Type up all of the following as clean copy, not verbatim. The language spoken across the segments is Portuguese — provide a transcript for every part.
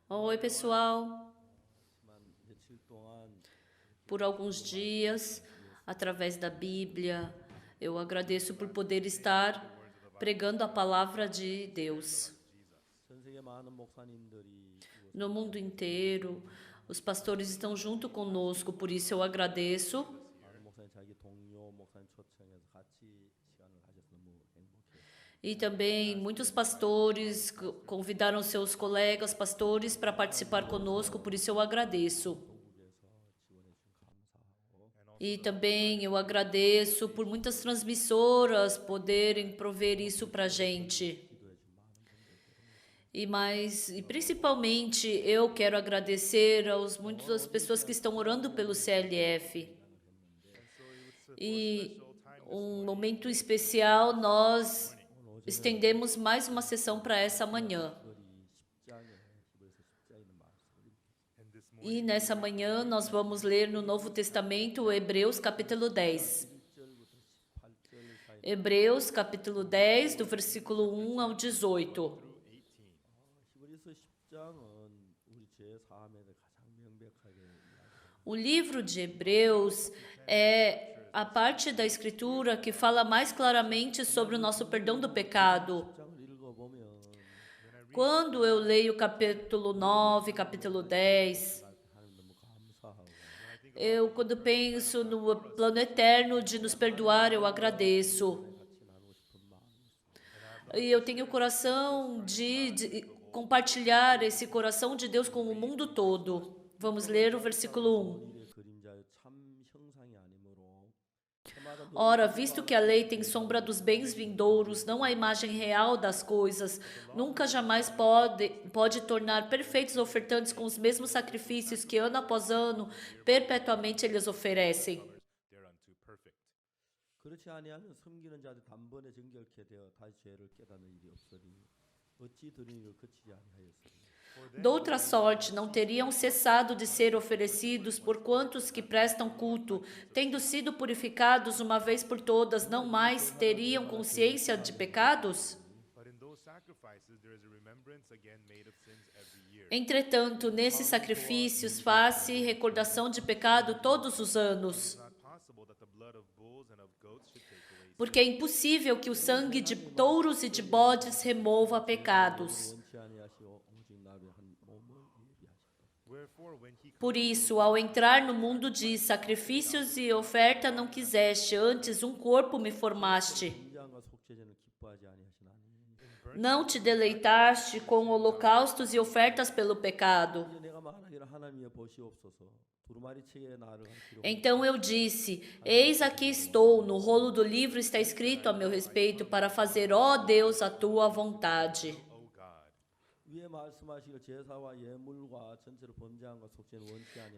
Oi, pessoal. Por alguns dias, através da Bíblia, eu agradeço por poder estar pregando a palavra de Deus. No mundo inteiro, os pastores estão junto conosco, por isso eu agradeço. E também muitos pastores convidaram seus colegas pastores para participar conosco, por isso eu agradeço. E também eu agradeço por muitas transmissoras poderem prover isso para a gente. E principalmente eu quero agradecer aos muitas pessoas que estão orando pelo CLF. E um momento especial, nós estendemos mais uma sessão para essa manhã. E nessa manhã nós vamos ler no Novo Testamento Hebreus capítulo 10. Hebreus capítulo 10, do versículo 1 ao 18. O livro de Hebreus é a parte da Escritura que fala mais claramente sobre o nosso perdão do pecado. Quando eu leio capítulo 9, capítulo 10, quando penso no plano eterno de nos perdoar, eu agradeço. E eu tenho o coração de compartilhar esse coração de Deus com o mundo todo. Vamos ler o versículo 1. Ora, visto que a lei tem sombra dos bens vindouros, não a imagem real das coisas, nunca jamais pode tornar perfeitos ofertantes com os mesmos sacrifícios que ano após ano, perpetuamente eles oferecem. 그렇지 아니하면 섬기는 자들 단번에 정결케 되어 다시 죄를 깨닫는 일이 없으니 어찌 드린 일을 그치지 아니하였으리요. Doutra sorte, não teriam cessado de ser oferecidos por quantos que prestam culto, tendo sido purificados uma vez por todas, não mais teriam consciência de pecados? Entretanto, nesses sacrifícios faz-se recordação de pecado todos os anos. Porque é impossível que o sangue de touros e de bodes remova pecados. Por isso, ao entrar no mundo diz, sacrifícios e oferta não quiseste, antes um corpo me formaste. Não te deleitaste com holocaustos e ofertas pelo pecado. Então eu disse, eis aqui estou, no rolo do livro está escrito a meu respeito, para fazer, ó Deus, a tua vontade.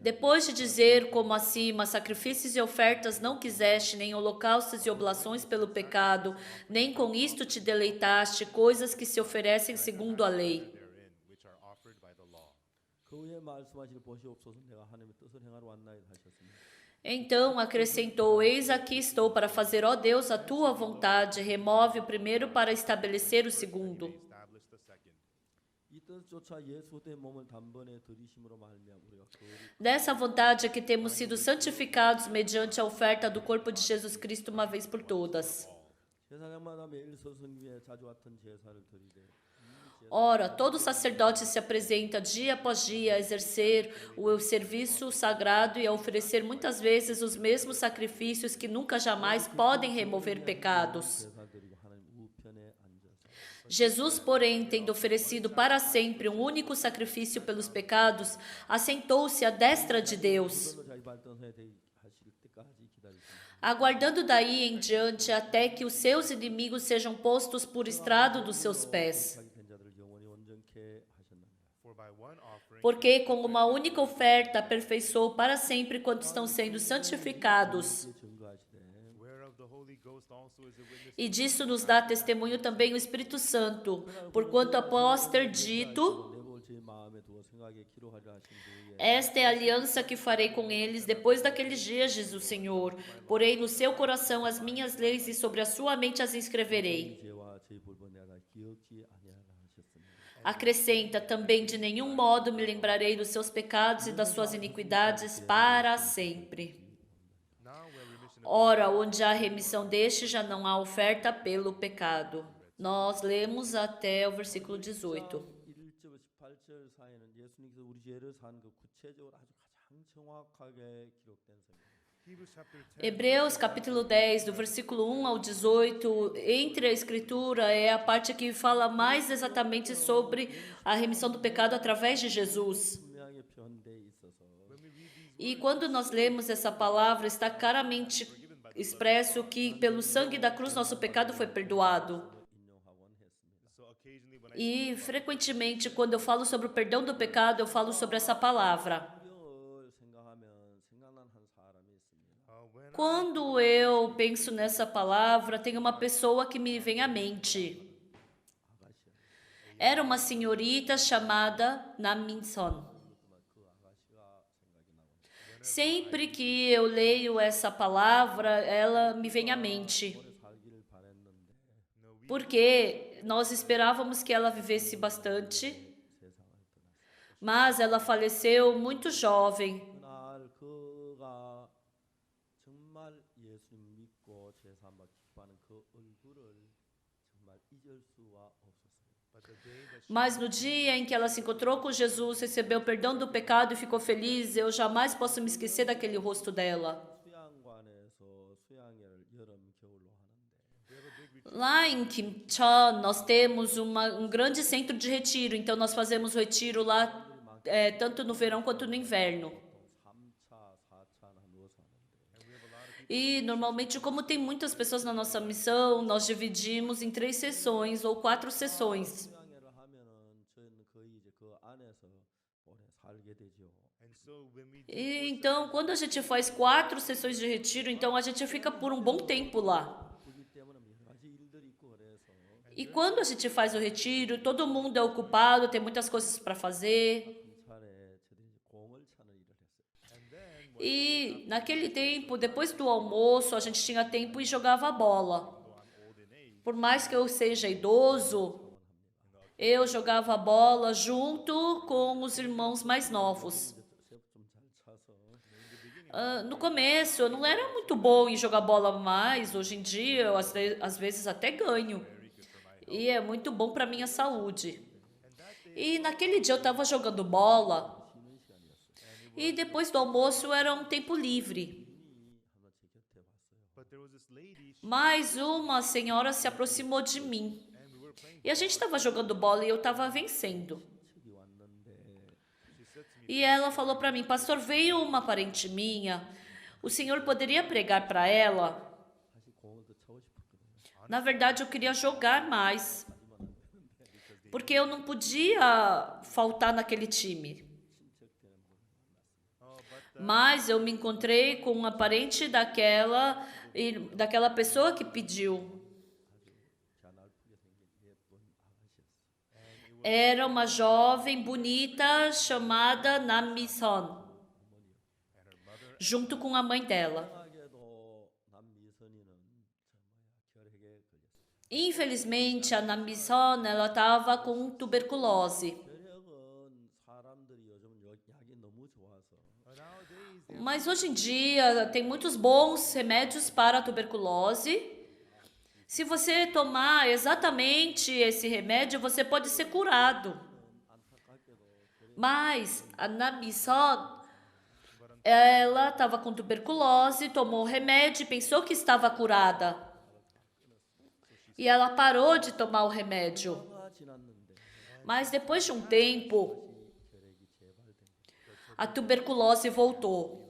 Depois de dizer, como acima, sacrifícios e ofertas não quiseste, nem holocaustos e oblações pelo pecado, nem com isto te deleitaste, coisas que se oferecem segundo a lei. Então acrescentou, eis aqui estou para fazer, ó Deus, a tua vontade, remove o primeiro para estabelecer o segundo. Dessa vontade é que temos sido santificados mediante a oferta do corpo de Jesus Cristo uma vez por todas. Ora, todo sacerdote se apresenta dia após dia a exercer o serviço sagrado e a oferecer muitas vezes os mesmos sacrifícios que nunca jamais podem remover pecados. Jesus, porém, tendo oferecido para sempre um único sacrifício pelos pecados, assentou-se à destra de Deus, aguardando daí em diante até que os seus inimigos sejam postos por estrado dos seus pés. Porque com uma única oferta aperfeiçoou para sempre quantos estão sendo santificados. E disso nos dá testemunho também o Espírito Santo, porquanto após ter dito, esta é a aliança que farei com eles depois daqueles dias, diz o Senhor. Porei no seu coração as minhas leis e sobre a sua mente as inscreverei. Acrescenta também: de nenhum modo me lembrarei dos seus pecados e das suas iniquidades para sempre. Ora, onde há remissão deste, já não há oferta pelo pecado. Nós lemos até o versículo 18. 1절부터 18절 사이는 예수님께서 우리 죄를 산 그 구체적으로 아주 가장 정확하게 기록된 성경. Hebreus capítulo 10, do versículo 1 ao 18, entre a escritura é a parte que fala mais exatamente sobre a remissão do pecado através de Jesus. 분명하게 표현돼 있어서 E quando nós lemos essa palavra, está claramente expresso que pelo sangue da cruz nosso pecado foi perdoado. 인용하곤 했습니다. E frequentemente quando eu falo sobre o perdão do pecado, eu falo sobre essa palavra. 성경을 생각하면 생각난 한 사람이 있습니다. Quando eu penso nessa palavra, tem uma pessoa que me vem à mente. Era uma senhorita chamada Naminson. 그 아가씨가 생각이 나고 Sempre que eu leio essa palavra, ela me vem à mente. 오래 살기를 바랬는데 Porque nós esperávamos que ela vivesse bastante, 세상을 떠났어요. mas ela faleceu muito jovem. 그날 그가 정말 예수님 믿고 제사만 기뻐하는 그 얼굴을 정말 잊을 수가 없었어요. Mas no dia em que ela se encontrou com Jesus, recebeu o perdão do pecado e ficou feliz, eu jamais posso me esquecer daquele rosto dela. 수양관에서 수양회를 여름 겨울로 하는데 Lá em Kimcheon, nós temos um grande centro de retiro, então nós fazemos o retiro lá tanto no verão quanto no inverno. 보통 3차, 4차나 누워서 하는데 E normalmente, como tem muitas pessoas na nossa missão, nós dividimos em 3 sessões ou 4 sessões. 수양회를 하면은 저희는 거의 이제 그 안에서 오래 살게 되죠. E então, quando a gente faz 4 sessões de retiro, então a gente fica por um bom tempo lá. 그렇기 때문에 여러 가지 일들이 있고 그래서 E quando a gente faz o retiro, todo mundo é ocupado, tem muitas coisas para fazer. 차례 저도 이제 공을 차는 일을 했어요. E naquele tempo, depois do almoço, a gente tinha tempo e jogava bola. Por mais que eu seja idoso, eu jogava bola junto com os irmãos mais novos. 좀잘 차서 No começo, eu não era muito bom em jogar bola, mas hoje em dia, eu às vezes até ganho. E é muito bom para minha saúde. E naquele dia eu estava jogando bola. E depois do almoço era um tempo livre. 한번 제 곁에 왔어요. Mas uma senhora se aproximou de mim. E a gente estava jogando bola e eu estava vencendo. 책이 왔는데 E ela falou para mim: pastor, veio uma parente minha. O senhor poderia pregar para ela? 다시 공을 더 차고 싶었거든요. Na verdade, eu queria jogar mais. Porque eu não podia faltar naquele time. Mas eu me encontrei com uma parente daquela pessoa que pediu. 가날프게 생긴 예쁜 아가씨였어요. Era uma jovem bonita chamada Namison, junto com a mãe dela. 이상하게도 남미선이는 결핵에 걸렸어요. Infelizmente, a Namison ela estava com tuberculose. 결핵은 사람들이 요즘 약이 너무 좋아서 Mas hoje em dia tem muitos bons remédios para a tuberculose. Se você tomar exatamente esse remédio, você pode ser curado. Mas a Namison, ela estava com tuberculose, tomou o remédio e pensou que estava curada. E ela parou de tomar o remédio. 가 지났는데 Mas depois de um tempo, 결핵이 재발된 a tuberculose voltou.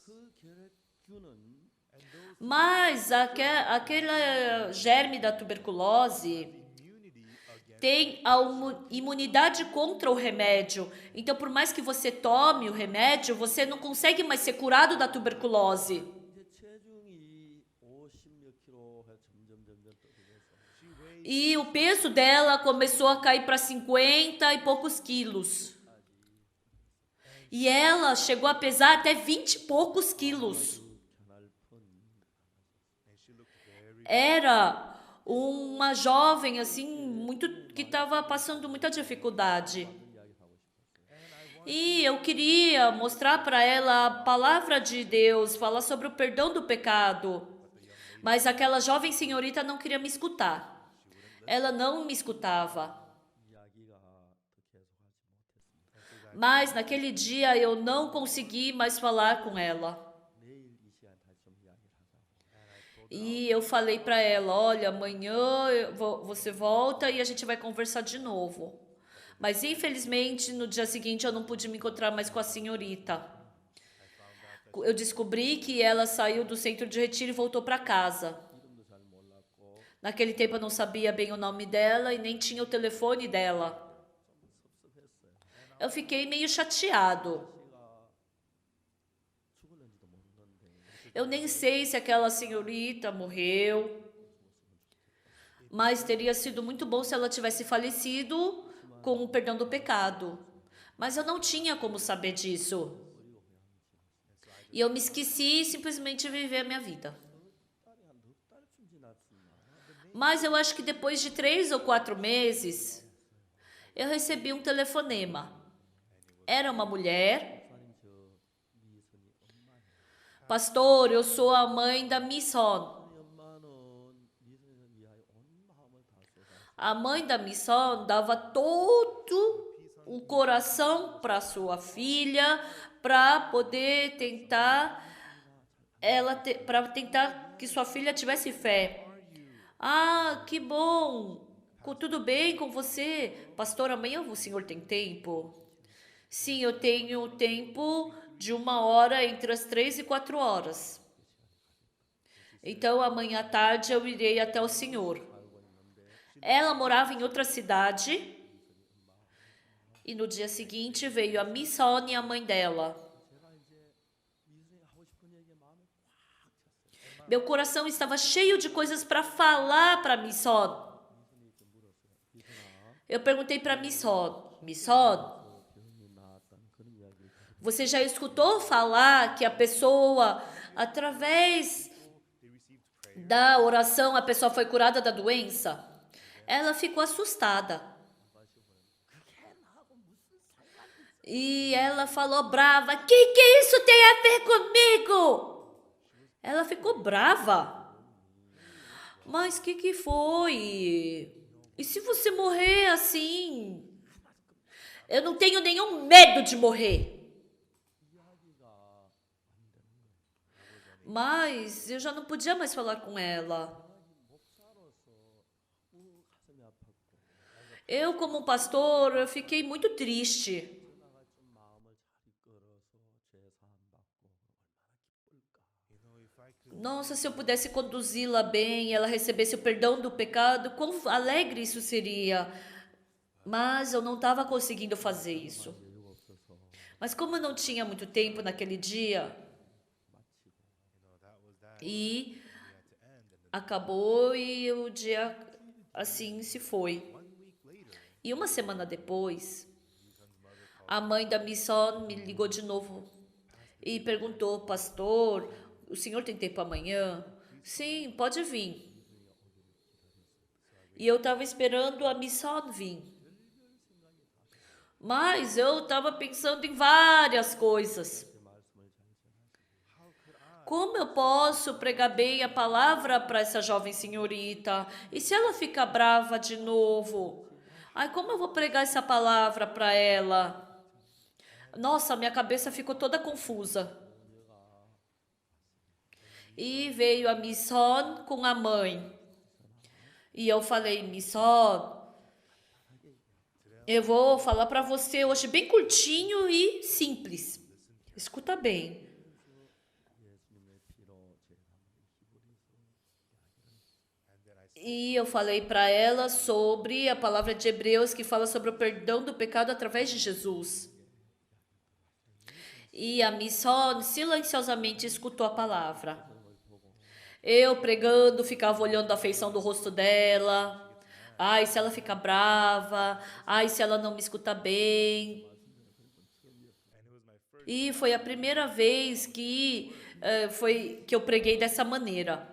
그 결핵균은 Mas aquele germe da tuberculose tem a imunidade contra o remédio. Então, por mais que você tome o remédio, você não consegue mais ser curado da tuberculose. 이제 체중이 50몇 킬로 해 점점 떨어져서 E o peso dela começou a cair para 50 e poucos quilos. E ela chegou a pesar até 20 e poucos quilos. 가날픈 Era uma jovem assim, muito que estava passando muita dificuldade. E eu queria mostrar para ela a palavra de Deus, falar sobre o perdão do pecado. Mas aquela jovem senhorita não queria me escutar. Ela não me escutava. 이야기가 더 계속하지 못했습니다. Mas naquele dia eu não consegui mais falar com ela. 내일 이 시간 다시 좀 이야기를 하자고. E eu falei para ela, olha, amanhã você volta e a gente vai conversar de novo. Mas infelizmente no dia seguinte eu não pude me encontrar mais com a senhorita. Eu descobri que ela saiu do centro de retiro e voltou para casa. 이름도 잘 몰랐고 Naquele tempo eu não sabia bem o nome dela e nem tinha o telefone dela. 섭섭했어요. Eu fiquei meio chateado. 씨가 죽었는지도 모르는데 Eu nem sei se aquela senhorita morreu, mas teria sido muito bom se ela tivesse falecido com o perdão do pecado. Mas eu não tinha como saber disso. E eu me esqueci e simplesmente viver a minha vida. 딸이 한 넉 달쯤 지났었나. Mas eu acho que depois de 3 ou 4 meses, eu recebi um telefonema. Era uma mulher. 목사님 저 미선이 엄마예요. Pastor, eu sou a mãe da Misson. 우리 엄마는 미선을 위하여 온 마음을 다 쏟아. A mãe da Misson dava todo o coração para sua filha, para poder tentar para tentar que sua filha tivesse fé. Ah, que bom! Tudo bem com você? Pastor, amanhã o senhor tem tempo? Sim, eu tenho tempo de 1 hora entre as 3 e 4 horas. Então, amanhã à tarde eu irei até o senhor. Ela morava em outra cidade. E no dia seguinte veio a Misson e a mãe dela. 제가 이제 미선이 하고 싶은 얘기 마음에 꽉 찼어요. Meu coração estava cheio de coisas para falar para Misson. 미선이 이렇게 물었어요. 미선아, Eu perguntei para Misson, Misson, 병이 나았다는 그런 이야기를 들었어요. você já escutou falar que a pessoa, através da oração, a pessoa foi curada da doença? Ela ficou assustada. E ela falou brava, que isso tem a ver comigo? Ela ficou brava. Mas que foi? E se você morrer assim? Eu não tenho nenhum medo de morrer. Mas eu já não podia mais falar com ela. 가슴이 아팠고 Eu, como pastor, eu fiquei muito triste. 제가 좀 마음을 잘 이끌어서 제사함 받고 얼마나 기쁠까. Nossa, se eu pudesse conduzi-la bem, ela recebesse o perdão do pecado, quão alegre isso seria. Mas eu não estava conseguindo fazer isso. 여유가 없어서 Mas como eu não tinha muito tempo naquele dia, e acabou e o dia assim se foi. E 1 semana depois, a mãe da Misson me ligou de novo e perguntou, pastor, o senhor tem tempo amanhã? Sim, pode vir. E eu estava esperando a Misson vir. Mas eu estava pensando em várias coisas. Como eu posso pregar bem a palavra para essa jovem senhorita? E se ela ficar brava de novo? Ai, como eu vou pregar essa palavra para ela? Nossa, minha cabeça ficou toda confusa. E veio a Misson com a mãe. E eu falei, Misson, eu vou falar para você hoje bem curtinho e simples. Escuta bem. 예수님의 피로 제사함을 히브리서 E eu falei para ela sobre a palavra de Hebreus que fala sobre o perdão do pecado através de Jesus. E a Misson silenciosamente escutou a palavra. Eu pregando, ficava olhando a feição do rosto dela. Ai, se ela ficar brava. Ai, se ela não me escutar bem. E foi a primeira vez que eu preguei dessa maneira.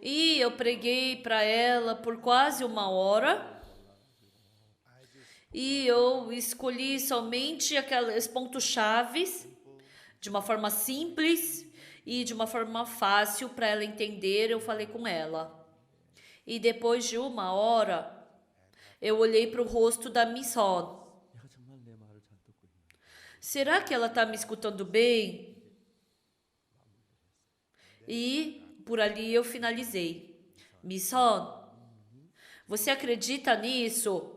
E eu preguei para ela por quase 1 hora. E eu escolhi somente aqueles pontos chaves, de uma forma simples e de uma forma fácil para ela entender. Eu falei com ela. E depois de 1 hora, eu olhei para o rosto da Miss Hon. 얘가 정말 내 말을 잘 듣고 있나? Será que ela está me escutando bem? E por ali eu finalizei. Miss Hon, você acredita nisso?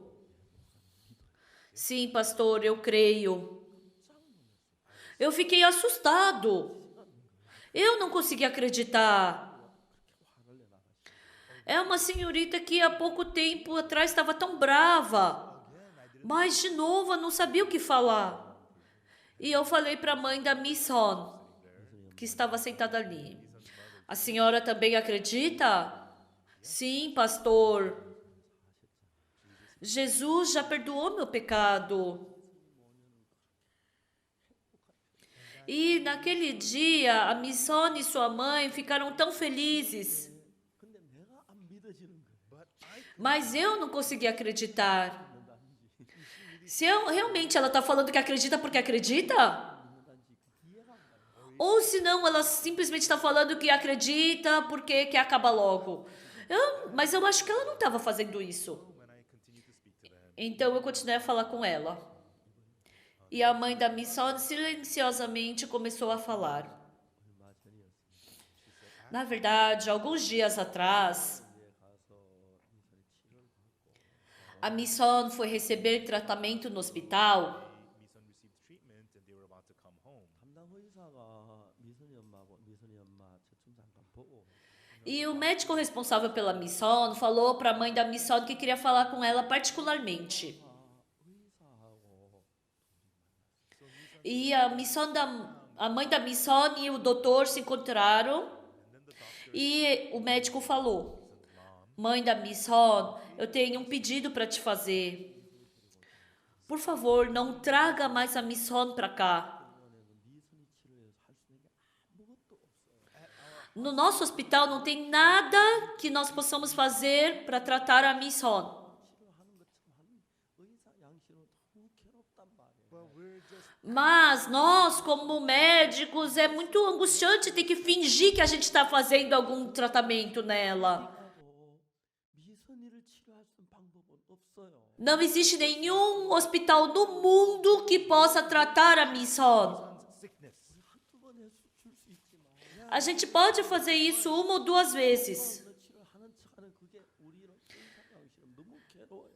Sim, pastor, eu creio. Eu fiquei assustado. Eu não consegui acreditar. É uma senhorita que há pouco tempo atrás estava tão brava. Mas, de novo, eu não sabia o que falar. E eu falei para a mãe da Miss Hon, que estava sentada ali. A senhora também acredita? Sim, pastor. Jesus já perdoou meu pecado. E naquele dia, a Miss Hon e sua mãe ficaram tão felizes. 근데 내가 안 믿어지는 거예요. Mas eu não consegui acreditar. Se realmente ela está falando que acredita porque acredita? Ou se não, ela simplesmente está falando que acredita porque quer acabar logo. Mas eu acho que ela não estava fazendo isso. Então eu continuei a falar com ela. E a mãe da Miss Hon silenciosamente começou a falar. 얼마 전이었습니다. Na verdade, alguns dias atrás, 가서 미선이 치료를 받고 a Miss Hon foi receber tratamento no hospital. Misun received treatment and they were about to come home. 담당 의사가 미선이 엄마하고 미선이 엄마 최첨 잠깐 보고 E o médico responsável pela Miss Hon falou para a mãe da Miss Hon que queria falar com ela particularmente. 의사하고 E a mãe da Miss Hon e o doutor se encontraram e o médico falou: Mãe da Miss Hon, eu tenho um pedido para te fazer. Por favor, não traga mais a Miss Hon para cá. 미선이 치료해서 할 수 있는 게 아무것도 없어요. No nosso hospital não tem nada que nós possamos fazer para tratar a Miss Hon. 치료하는 것처럼 하는 의사 양심은 너무 괴롭단 말이에요. But we're just Mas nós, como médicos, é muito angustiante ter que fingir que a gente está fazendo algum tratamento nela. 하고 미선이를 치료할 수 있는 방법은 없어요. Não existe nenhum hospital no mundo que possa tratar a Miss Hon. sickness. 한두 번 해서 줄 수 있지만 A gente pode fazer isso 1 ou 2 vezes. 치료하는 척하는 그게 우리는 의사 양심은 너무 괴로워요.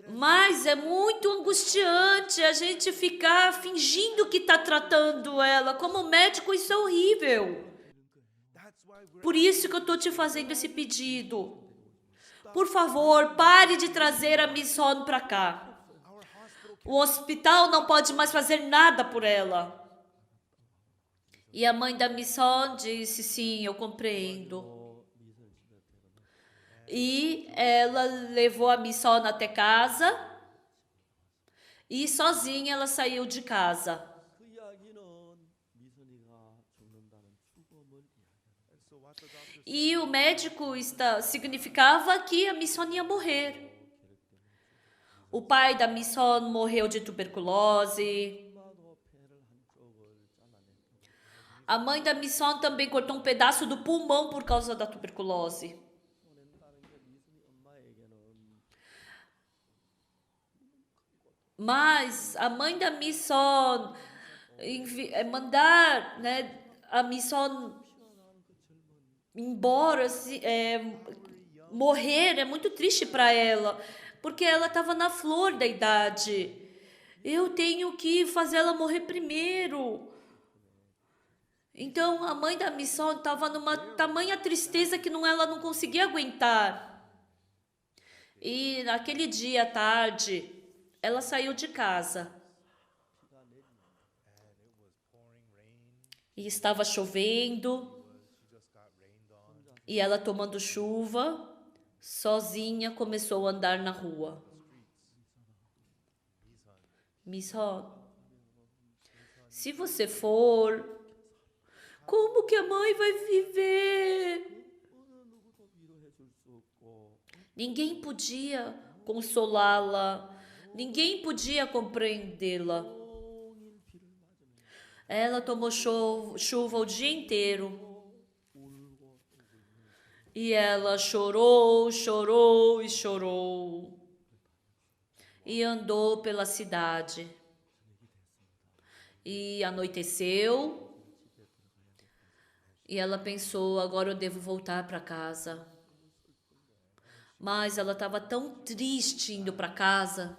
Mas é muito angustiante a gente ficar fingindo que está tratando ela. Como médico, isso é horrível. That's why we're Por isso que eu estou te fazendo esse pedido. Por favor, pare de trazer a Miss Hon para cá. our hospital O hospital não pode mais fazer nada por ela. E a mãe da Miss Hon disse, sim, eu compreendo. 미선 집에 데려다 E ela levou a Miss Hon até casa. E sozinha ela saiu de casa. 그 이야기는 미선이가 죽는다는 죽음을 이야기하는 so what the doctor E o médico significava que a Miss Hon ia morrer. O pai da Miss Hon morreu de tuberculose. 엄마도 폐를 한쪽을 잘라냈고 A mãe da Miss Hon também cortou um pedaço do pulmão por causa da tuberculose. 보낸다는 게 미선이 엄마에게는 Mas a mãe da Miss Hon mandar, né, a Miss Hon embora, morrer, é muito triste para ela, porque ela estava na flor da idade. Eu tenho que fazer ela morrer primeiro. Então a mãe da Miss Hon estava numa tamanha tristeza que ela não conseguia aguentar. E naquele dia à tarde, ela saiu de casa. pouring rain. E estava chovendo. She just got rained on. E ela, tomando chuva, sozinha começou a andar na rua. Miss Hon, se você for, como que a mãe vai viver? Ninguém podia consolá-la, ninguém podia compreendê-la. 온일 비를 맞으며 Ela tomou chuva o dia inteiro 울고 또 울면서 e ela chorou, chorou e chorou e andou pela cidade. E anoiteceu e ela pensou: agora eu devo voltar para casa. Mas ela estava tão triste indo para casa.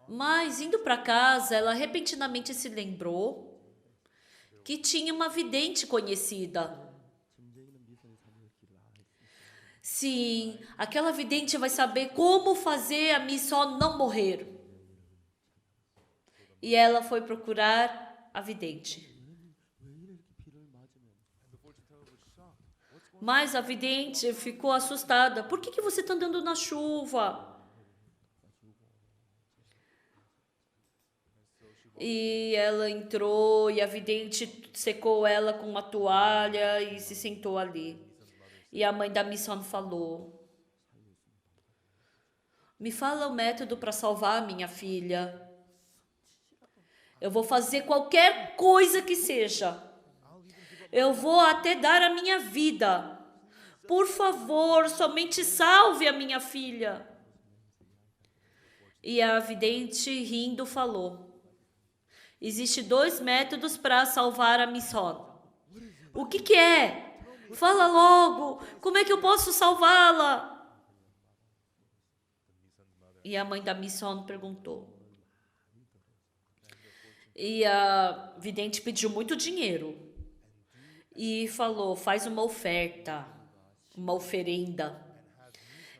Mas indo para casa, ela repentinamente se lembrou que tinha uma vidente conhecida. 점쟁이는 미선이 사는 길을 알았습니다. Sim, aquela vidente vai saber como fazer a Missó não morrer. E ela foi procurar a vidente. 왜 이렇게 비를 맞으면 And the fortune teller was shocked. What's going Mas a vidente ficou assustada. Por que você está andando na chuva? E ela entrou e a vidente secou ela com uma toalha e se sentou ali. E a mãe da Missão falou: me fala o método para salvar a minha filha. Eu vou fazer qualquer coisa que seja. Eu vou até dar a minha vida. Por favor, somente salve a minha filha. E a vidente, rindo, falou: existem 2 métodos para salvar a Missão. O que é? Fala logo. Como é que eu posso salvá-la? E a mãe da Missão perguntou. E a vidente pediu muito dinheiro. E falou: faz uma oferta, uma oferenda.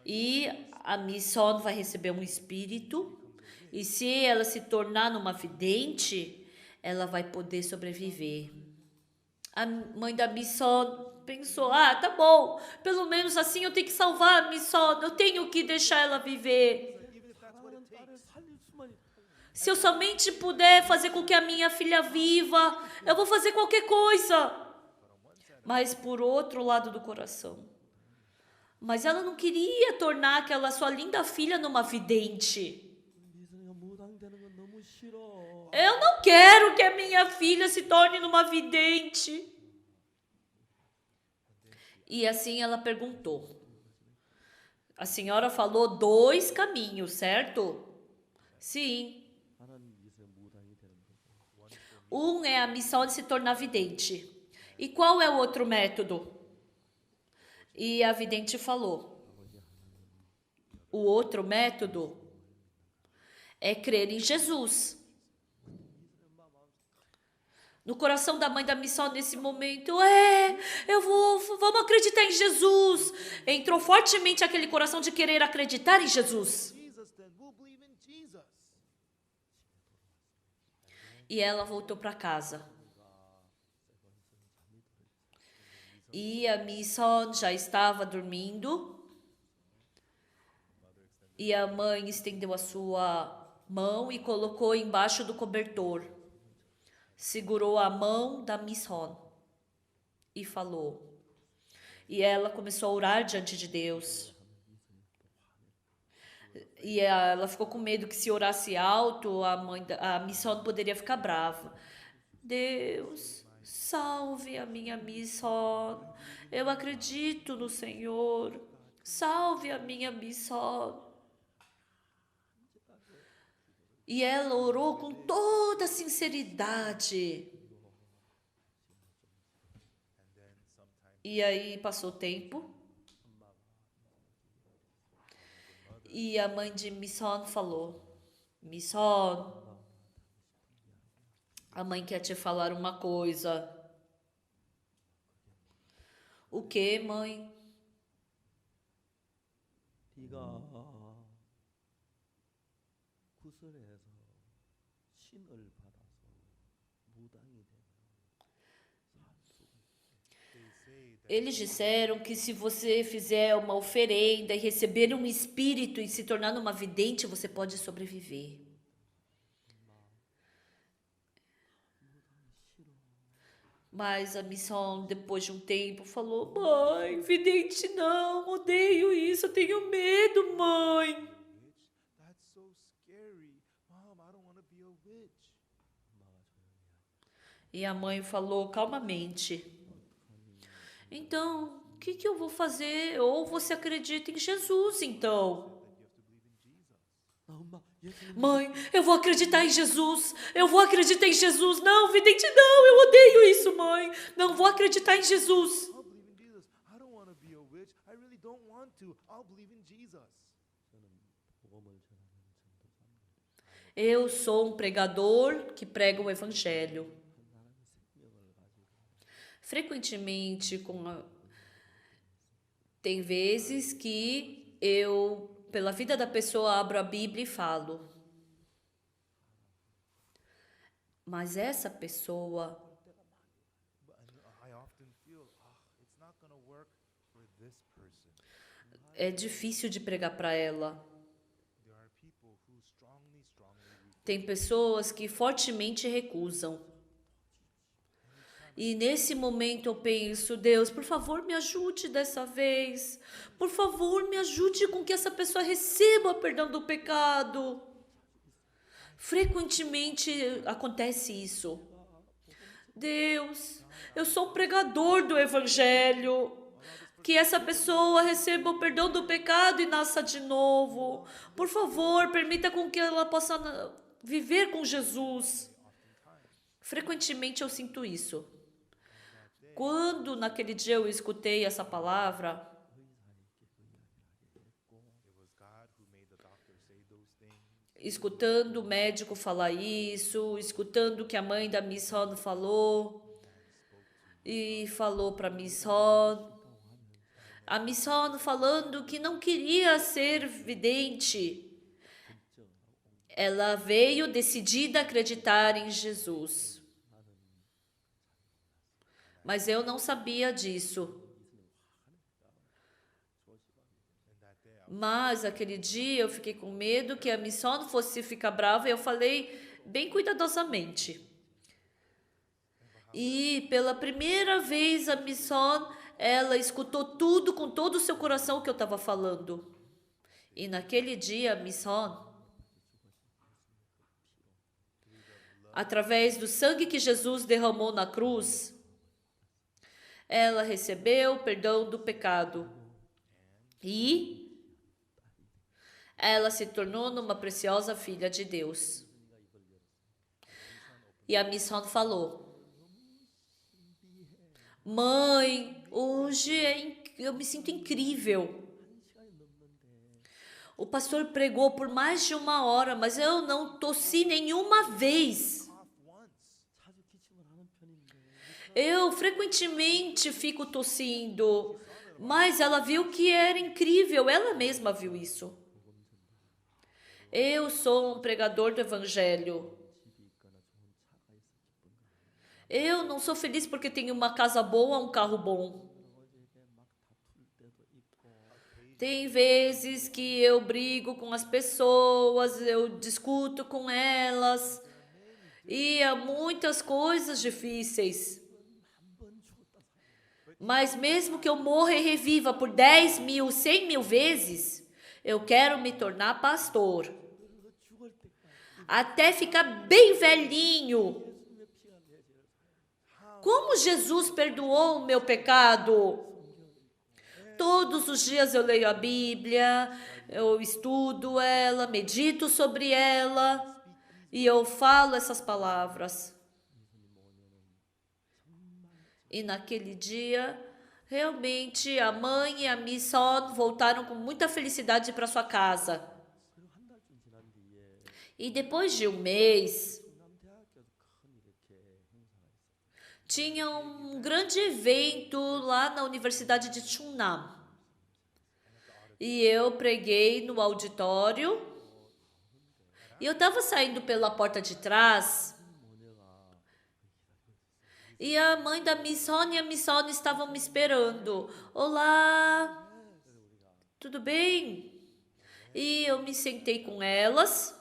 E a Missão vai receber um espírito. E se ela se tornar numa vidente, ela vai poder sobreviver. A mãe da Missão pensou: ah, tá bom. Pelo menos assim eu tenho que salvar a Missão. Eu tenho que deixar ela viver. even if that's what it 사랑하는 딸을 takes? 살릴 수만 있다면 Se eu somente puder fazer com que a minha filha viva, eu vou fazer qualquer coisa. Mas por outro lado do coração. Mas ela não queria tornar aquela sua linda filha numa vidente. 미선이가 무당되는 건 너무 싫어. Eu não quero que a minha filha se torne numa vidente. E assim ela perguntou. A senhora falou 2 caminhos, certo? Sim. 하나님 미선이 무당이 되는 거고. É a missão de se tornar vidente. E qual é o outro método? E a vidente falou: o outro método é crer em Jesus. No coração da mãe da missão nesse momento, vamos acreditar em Jesus. Entrou fortemente aquele coração de querer acreditar em Jesus. Jesus, then we'll believe in Jesus. E ela voltou para casa. E a missão já estava dormindo. E a mãe estendeu a sua mão e colocou embaixo do cobertor. Segurou a mão da missão e falou. E ela começou a orar diante de Deus. E ela ficou com medo que se orasse alto, a missão poderia ficar brava. Deus, salve a minha missão. Eu acredito no Senhor. Salve a minha missão. E ela orou com toda a sinceridade. E aí passou o tempo. E a mãe de Missão falou: Missão, a mãe quer te falar uma coisa. O que, mãe? 네가 구슬에서 신을 받아서 무당이 되면 They say that Eles disseram que se você fizer uma oferenda e receber um espírito e se tornar uma vidente, você pode sobreviver. Mas a Misson, depois de um tempo, falou: Mãe, vidente não, odeio isso, eu tenho medo, mãe. Witch? That's so scary. Mom, I don't want to be a witch. E a mãe falou calmamente: Então, o que eu vou fazer? Ou você acredita em Jesus, então? 아, 엄마, 예수님 Mãe, eu vou acreditar em Jesus. Eu vou acreditar em Jesus. Não, vidente, não. Eu odeio isso, mãe. Não vou acreditar em Jesus. I'll believe in Jesus. I don't want to be a witch. I really don't want to. I'll believe in Jesus. 복음을 전하는 전도사입니다. Eu sou um pregador que prega o evangelho. 하나님의 생명을 가지고 Frequentemente, tem vezes que eu, pela vida da pessoa, abro a Bíblia e falo. Mas essa pessoa, And I often feel, it's not going to work for this person. é difícil de pregar para ela. There are people who strongly refuse. Tem pessoas que fortemente recusam. E nesse momento eu penso: Deus, por favor, me ajude dessa vez. Por favor, me ajude com que essa pessoa receba o perdão do pecado. Frequentemente acontece isso. Deus, eu sou um pregador do evangelho. Que essa pessoa receba o perdão do pecado e nasça de novo. Por favor, permita com que ela possa viver com Jesus. Frequentemente eu sinto isso. Quando naquele dia eu escutei essa palavra, It was God who made the doctor say those things. escutando o médico falar isso, escutando o que a mãe da Miss Hon falou, e falou para Miss Hon, a Miss Hon falando que não queria ser vidente. Ela veio decidida a acreditar em Jesus. Mas eu não sabia disso. Mas aquele dia eu fiquei com medo que a Misson fosse ficar brava e eu falei bem cuidadosamente. E pela primeira vez a Misson, ela escutou tudo com todo o seu coração que eu estava falando. E naquele dia a Misson, através do sangue que Jesus derramou na cruz, ela recebeu o perdão do pecado. E ela se tornou numa preciosa filha de Deus. E a Miss Hon falou: Mãe, hoje eu me sinto incrível. O pastor pregou por mais de 1 hora, mas eu não tossi nenhuma vez. 자주 기침을 하는 편인데 Eu frequentemente fico tossindo, mas ela viu que era incrível, ela mesma viu isso. Eu sou um pregador do evangelho. 집이 있거나 좋은 차가 있어 기쁜 거 Eu não sou feliz porque tenho uma casa boa, um carro bom. 아버지에게 막 다툴 때도 있고 Tem vezes que eu brigo com as pessoas, eu discuto com elas, e há muitas coisas difíceis. 한번 죽었다 살아 Mas mesmo que eu morra e reviva por 10.000, 100.000 vezes, eu quero me tornar pastor. 그래서 죽을 때까지 Até ficar bem velhinho. 예수님의 피가 내 죄를 사해 Como Jesus perdoou o meu pecado? Todos os dias eu leio a Bíblia, eu estudo ela, medito sobre ela e eu falo essas palavras. E naquele dia, realmente, a mãe e a Miss Hon voltaram com muita felicidade para sua casa. 그리고 한 달쯤 지난 뒤에 E depois de 1 mês, 충남대학교에서 큰 이렇게 행사가 있었어요. tinha um grande evento lá na Universidade de Chungnam. E eu preguei no auditório. E eu estava saindo pela porta de trás. 모녀가 E a mãe da Miss Hon e a Miss Hon estavam me esperando. Olá, tudo bem? E eu me sentei com elas.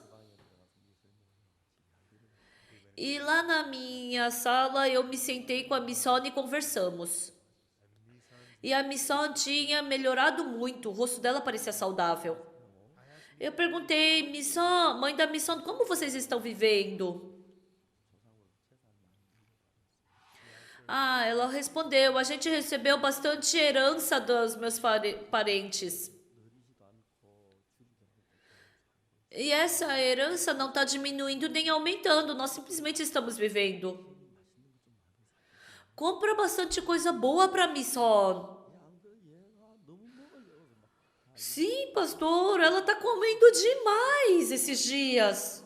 E lá na minha sala eu me sentei com a Missone e conversamos. E a Misson tinha melhorado muito, o rosto dela parecia saudável. Eu perguntei, Misson, mãe da Misson, como vocês estão vivendo? Ela respondeu, a gente recebeu bastante herança dos meus parentes. E essa herança não está diminuindo nem aumentando, nós simplesmente estamos vivendo. Compra bastante coisa boa para Misson. Sim, pastor, ela está comendo demais esses dias.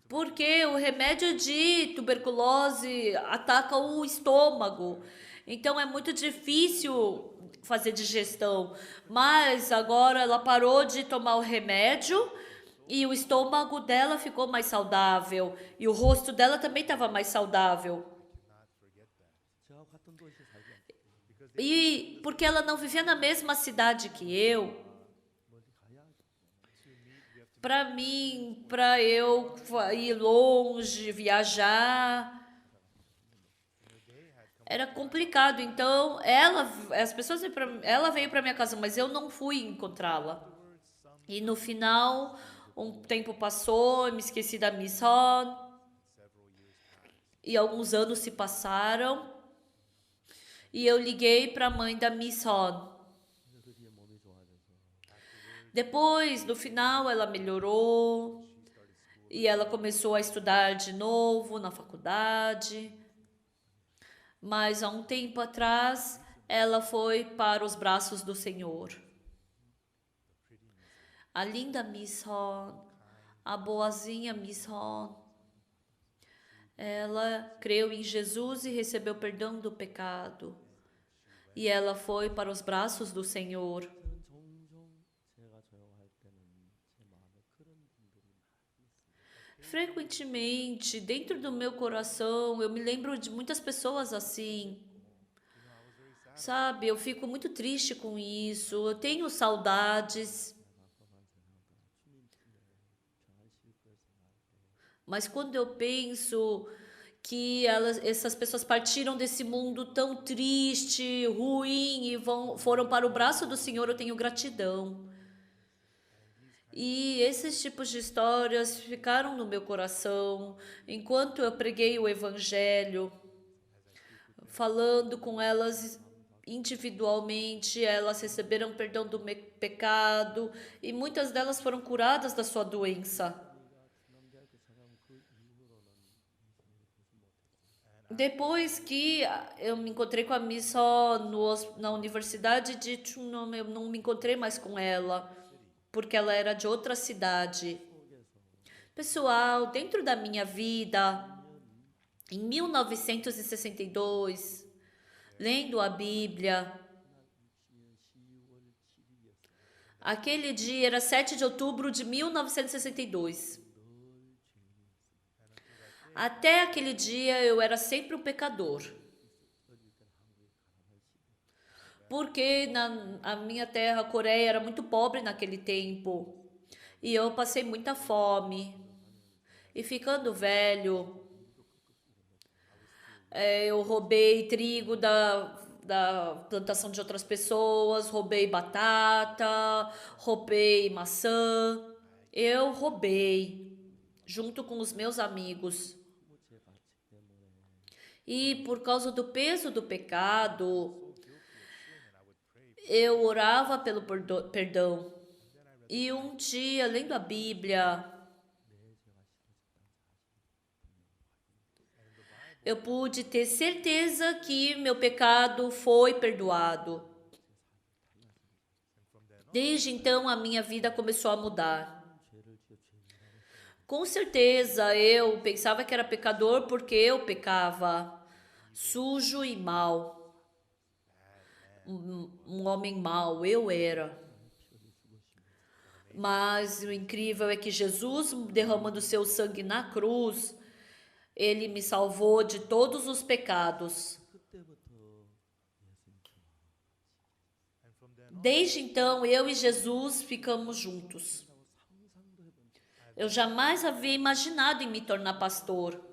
Porque o remédio de tuberculose ataca o estômago. Então é muito difícil fazer digestão. Mas agora ela parou de tomar o remédio e o estômago dela ficou mais saudável. E o rosto dela também estava mais saudável. E porque ela não vivia na mesma cidade que eu, para mim, para eu ir longe, viajar, era complicado. Então, ela veio para minha casa, mas eu não fui encontrá-la. E no final, um tempo passou, eu me esqueci da Miss Hon, e alguns anos se passaram. E eu liguei para a mãe da Miss Hon. Depois, no final, ela melhorou e ela começou a estudar de novo na faculdade. Mas há um tempo atrás, ela foi para os braços do Senhor. A linda Miss Hon, a boazinha Miss Hon, ela creu em Jesus e recebeu perdão do pecado. E ela foi para os braços do Senhor. Frequentemente, dentro do meu coração, eu me lembro de muitas pessoas assim. Sabe, eu fico muito triste com isso. Eu tenho saudades. Mas quando eu penso que essas pessoas partiram desse mundo tão triste, ruim e foram para o braço do Senhor, eu tenho gratidão. E esses tipos de histórias ficaram no meu coração enquanto eu preguei o Evangelho, falando com elas individualmente, elas receberam perdão do pecado e muitas delas foram curadas da sua doença. Depois que eu me encontrei com a Miss na universidade de Chungnam, eu não me encontrei mais com ela, porque ela era de outra cidade. Pessoal, dentro da minha vida, em 1962, lendo a Bíblia, aquele dia era 7 de outubro de 1962. Até aquele dia eu era sempre um pecador. Porque a minha terra, a Coreia, era muito pobre naquele tempo. E eu passei muita fome. E ficando velho, eu roubei trigo da plantação de outras pessoas, roubei batata, roubei maçã. Eu roubei, junto com os meus amigos. E por causa do peso do pecado, eu orava pelo perdão. E um dia, lendo a Bíblia, eu pude ter certeza que meu pecado foi perdoado. Desde então, a minha vida começou a mudar. Com certeza, eu pensava que era pecador porque eu pecava, sujo e mau. Um homem mau, eu era. Mas o incrível é que Jesus, derramando seu sangue na cruz, ele me salvou de todos os pecados. Desde então, eu e Jesus ficamos juntos. Eu jamais havia imaginado em me tornar pastor.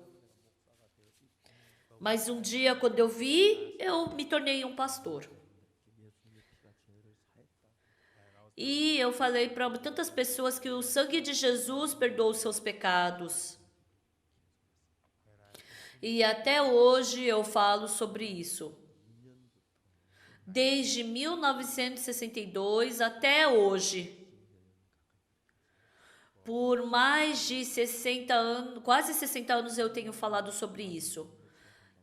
Mas um dia, quando eu vi, eu me tornei um pastor. E eu falei para tantas pessoas que o sangue de Jesus perdoa os seus pecados. E até hoje eu falo sobre isso. Desde 1962 até hoje. Por mais de 60 anos, quase 60 anos eu tenho falado sobre isso.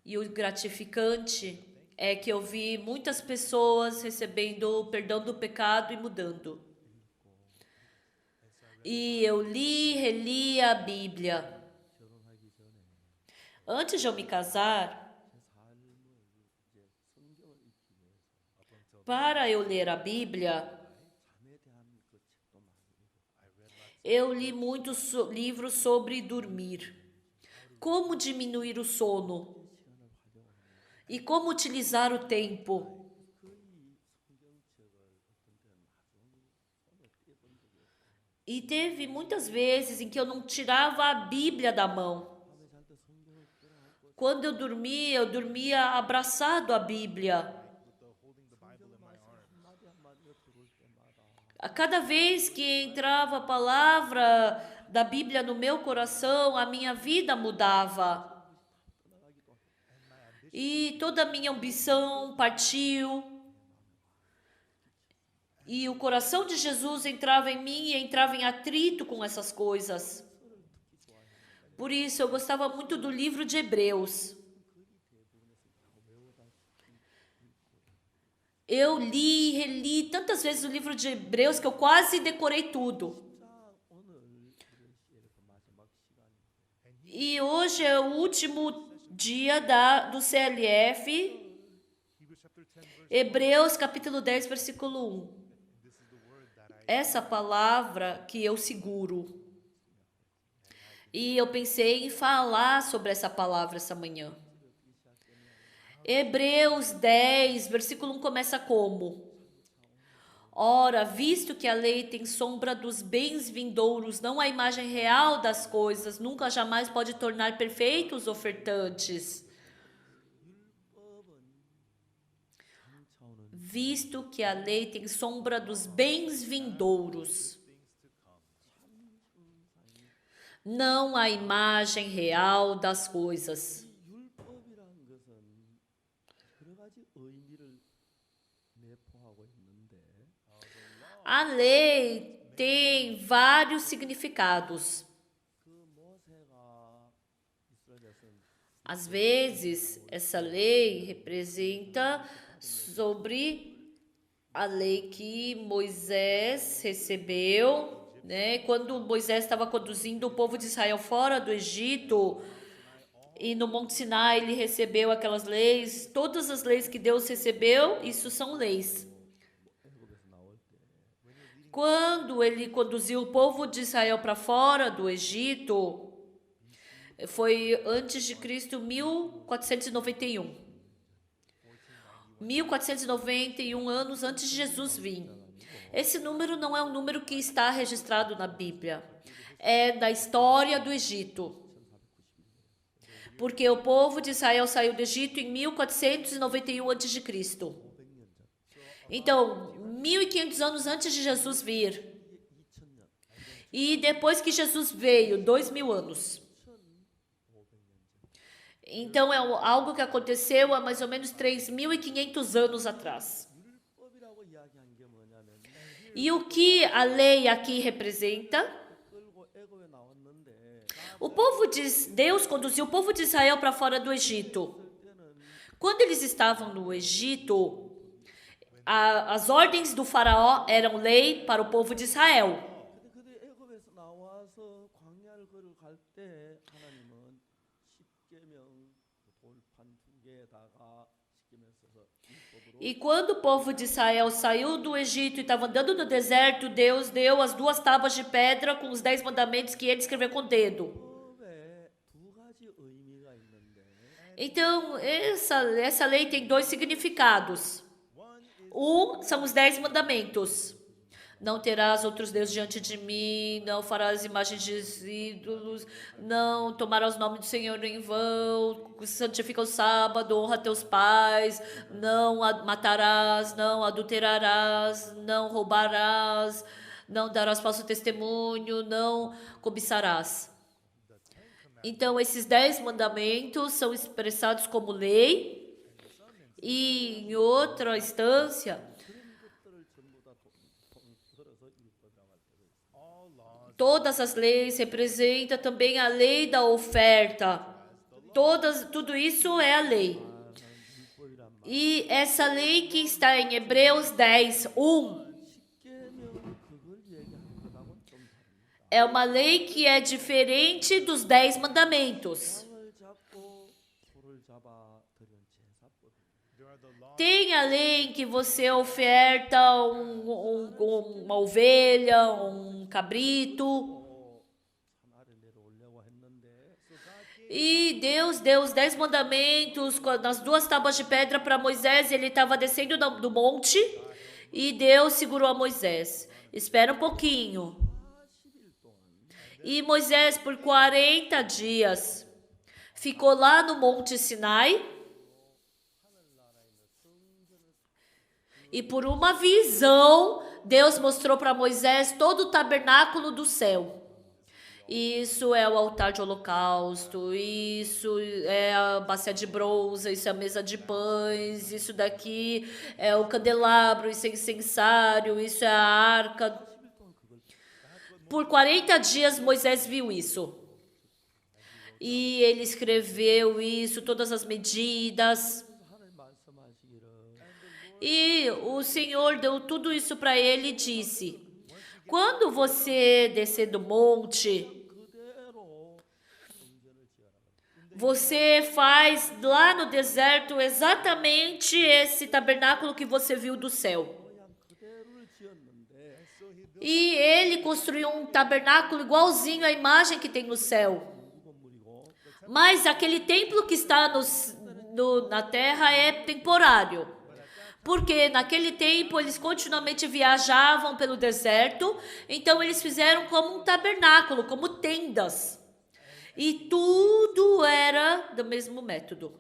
E o gratificante é que eu vi muitas pessoas recebendo o perdão do pecado e mudando. E eu reli a Bíblia. Antes de eu me casar, para eu ler a Bíblia, eu li muitos livros sobre dormir, como diminuir o sono e como utilizar o tempo. E teve muitas vezes em que eu não tirava a Bíblia da mão. Quando eu dormia abraçado à Bíblia. A cada vez que entrava a palavra da Bíblia no meu coração, a minha vida mudava. E toda a minha ambição partiu. E o coração de Jesus entrava em mim e entrava em atrito com essas coisas. Por isso eu gostava muito do livro de Hebreus. Eu li e reli tantas vezes o livro de Hebreus que eu quase decorei tudo. E hoje é o último dia do CLF, Hebreus capítulo 10, versículo 1. Essa palavra que eu seguro. E eu pensei em falar sobre essa palavra essa manhã. Hebreus 10, versículo 1 começa como? Ora, visto que a lei tem sombra dos bens vindouros, não a imagem real das coisas, nunca jamais pode tornar perfeitos os ofertantes. Visto que a lei tem sombra dos bens vindouros, não a imagem real das coisas. A lei tem vários significados. Às vezes, essa lei representa sobre a lei que Moisés recebeu, né? Quando Moisés estava conduzindo o povo de Israel fora do Egito, e no Monte Sinai ele recebeu aquelas leis, todas as leis que Deus recebeu, isso são leis. Quando ele conduziu o povo de Israel para fora do Egito, foi antes de Cristo, 1491. 1491 anos antes de Jesus vir. Esse número não é um número que está registrado na Bíblia. É da história do Egito. Porque o povo de Israel saiu do Egito em 1491 a.C. Então, 1500 anos antes de Jesus vir. E depois que Jesus veio, 2000 anos. Então, é algo que aconteceu há mais ou menos 3.500 anos atrás. E o que a lei aqui representa? Deus conduziu o povo de Israel para fora do Egito. Quando eles estavam no Egito, as ordens do faraó eram lei para o povo de Israel. E quando o povo de Israel saiu do Egito e estava andando no deserto, Deus deu as 2 tábuas de pedra com os 10 mandamentos que ele escreveu com o dedo. Então, essa lei tem 2 significados. Um são os 10 mandamentos. Não terás outros deuses diante de mim, não farás imagens de ídolos, não tomarás o nome do Senhor em vão, santifica o sábado, honra teus pais, não matarás, não adulterarás, não roubarás, não darás falso testemunho, não cobiçarás. Então, esses 10 mandamentos são expressados como lei, e em outra instância, todas as leis representam também a lei da oferta. Tudo isso é a lei. E essa lei que está em Hebreus 10, 1, é uma lei que é diferente dos 10 mandamentos. Tem a lei em que você oferta uma ovelha, um cabrito. E Deus deu os 10 mandamentos nas 2 tábuas de pedra para Moisés. Ele estava descendo do monte e Deus segurou a Moisés. Espera um pouquinho. E Moisés, por 40 dias, ficou lá no Monte Sinai. E por uma visão, Deus mostrou para Moisés todo o tabernáculo do céu. Isso é o altar de holocausto, isso é a bacia de bronze, isso é a mesa de pães, isso daqui é o candelabro, isso é incensário, isso é a arca. Por 40 dias Moisés viu isso. E ele escreveu isso, todas as medidas. E o Senhor deu tudo isso para ele e disse: quando você descer do monte, você faz lá no deserto exatamente esse tabernáculo que você viu do céu. E ele construiu um tabernáculo igualzinho à imagem que tem no céu. Mas aquele templo que está na terra é temporário. Porque naquele tempo eles continuamente viajavam pelo deserto, então eles fizeram como um tabernáculo, como tendas. E tudo era do mesmo método.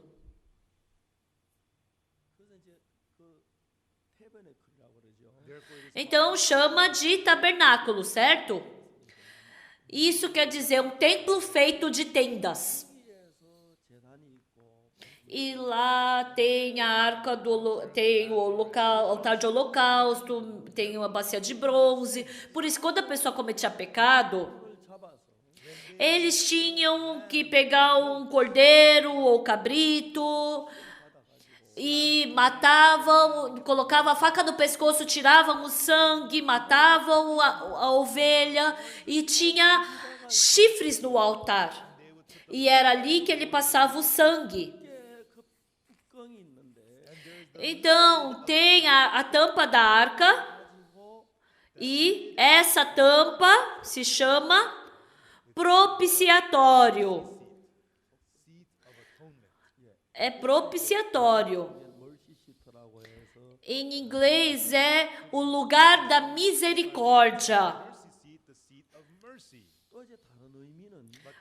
Então chama de tabernáculo, certo? Isso quer dizer um templo feito de tendas. E lá tem a arca tem o altar de holocausto, tem uma bacia de bronze. Por isso, quando a pessoa cometia pecado, eles tinham que pegar um cordeiro ou cabrito e matavam, colocavam a faca no pescoço, tiravam o sangue, matavam a ovelha e tinha chifres no altar. E era ali que ele passava o sangue. Então, tem a tampa da arca, e essa tampa se chama propiciatório. É propiciatório. Em inglês é o lugar da misericórdia.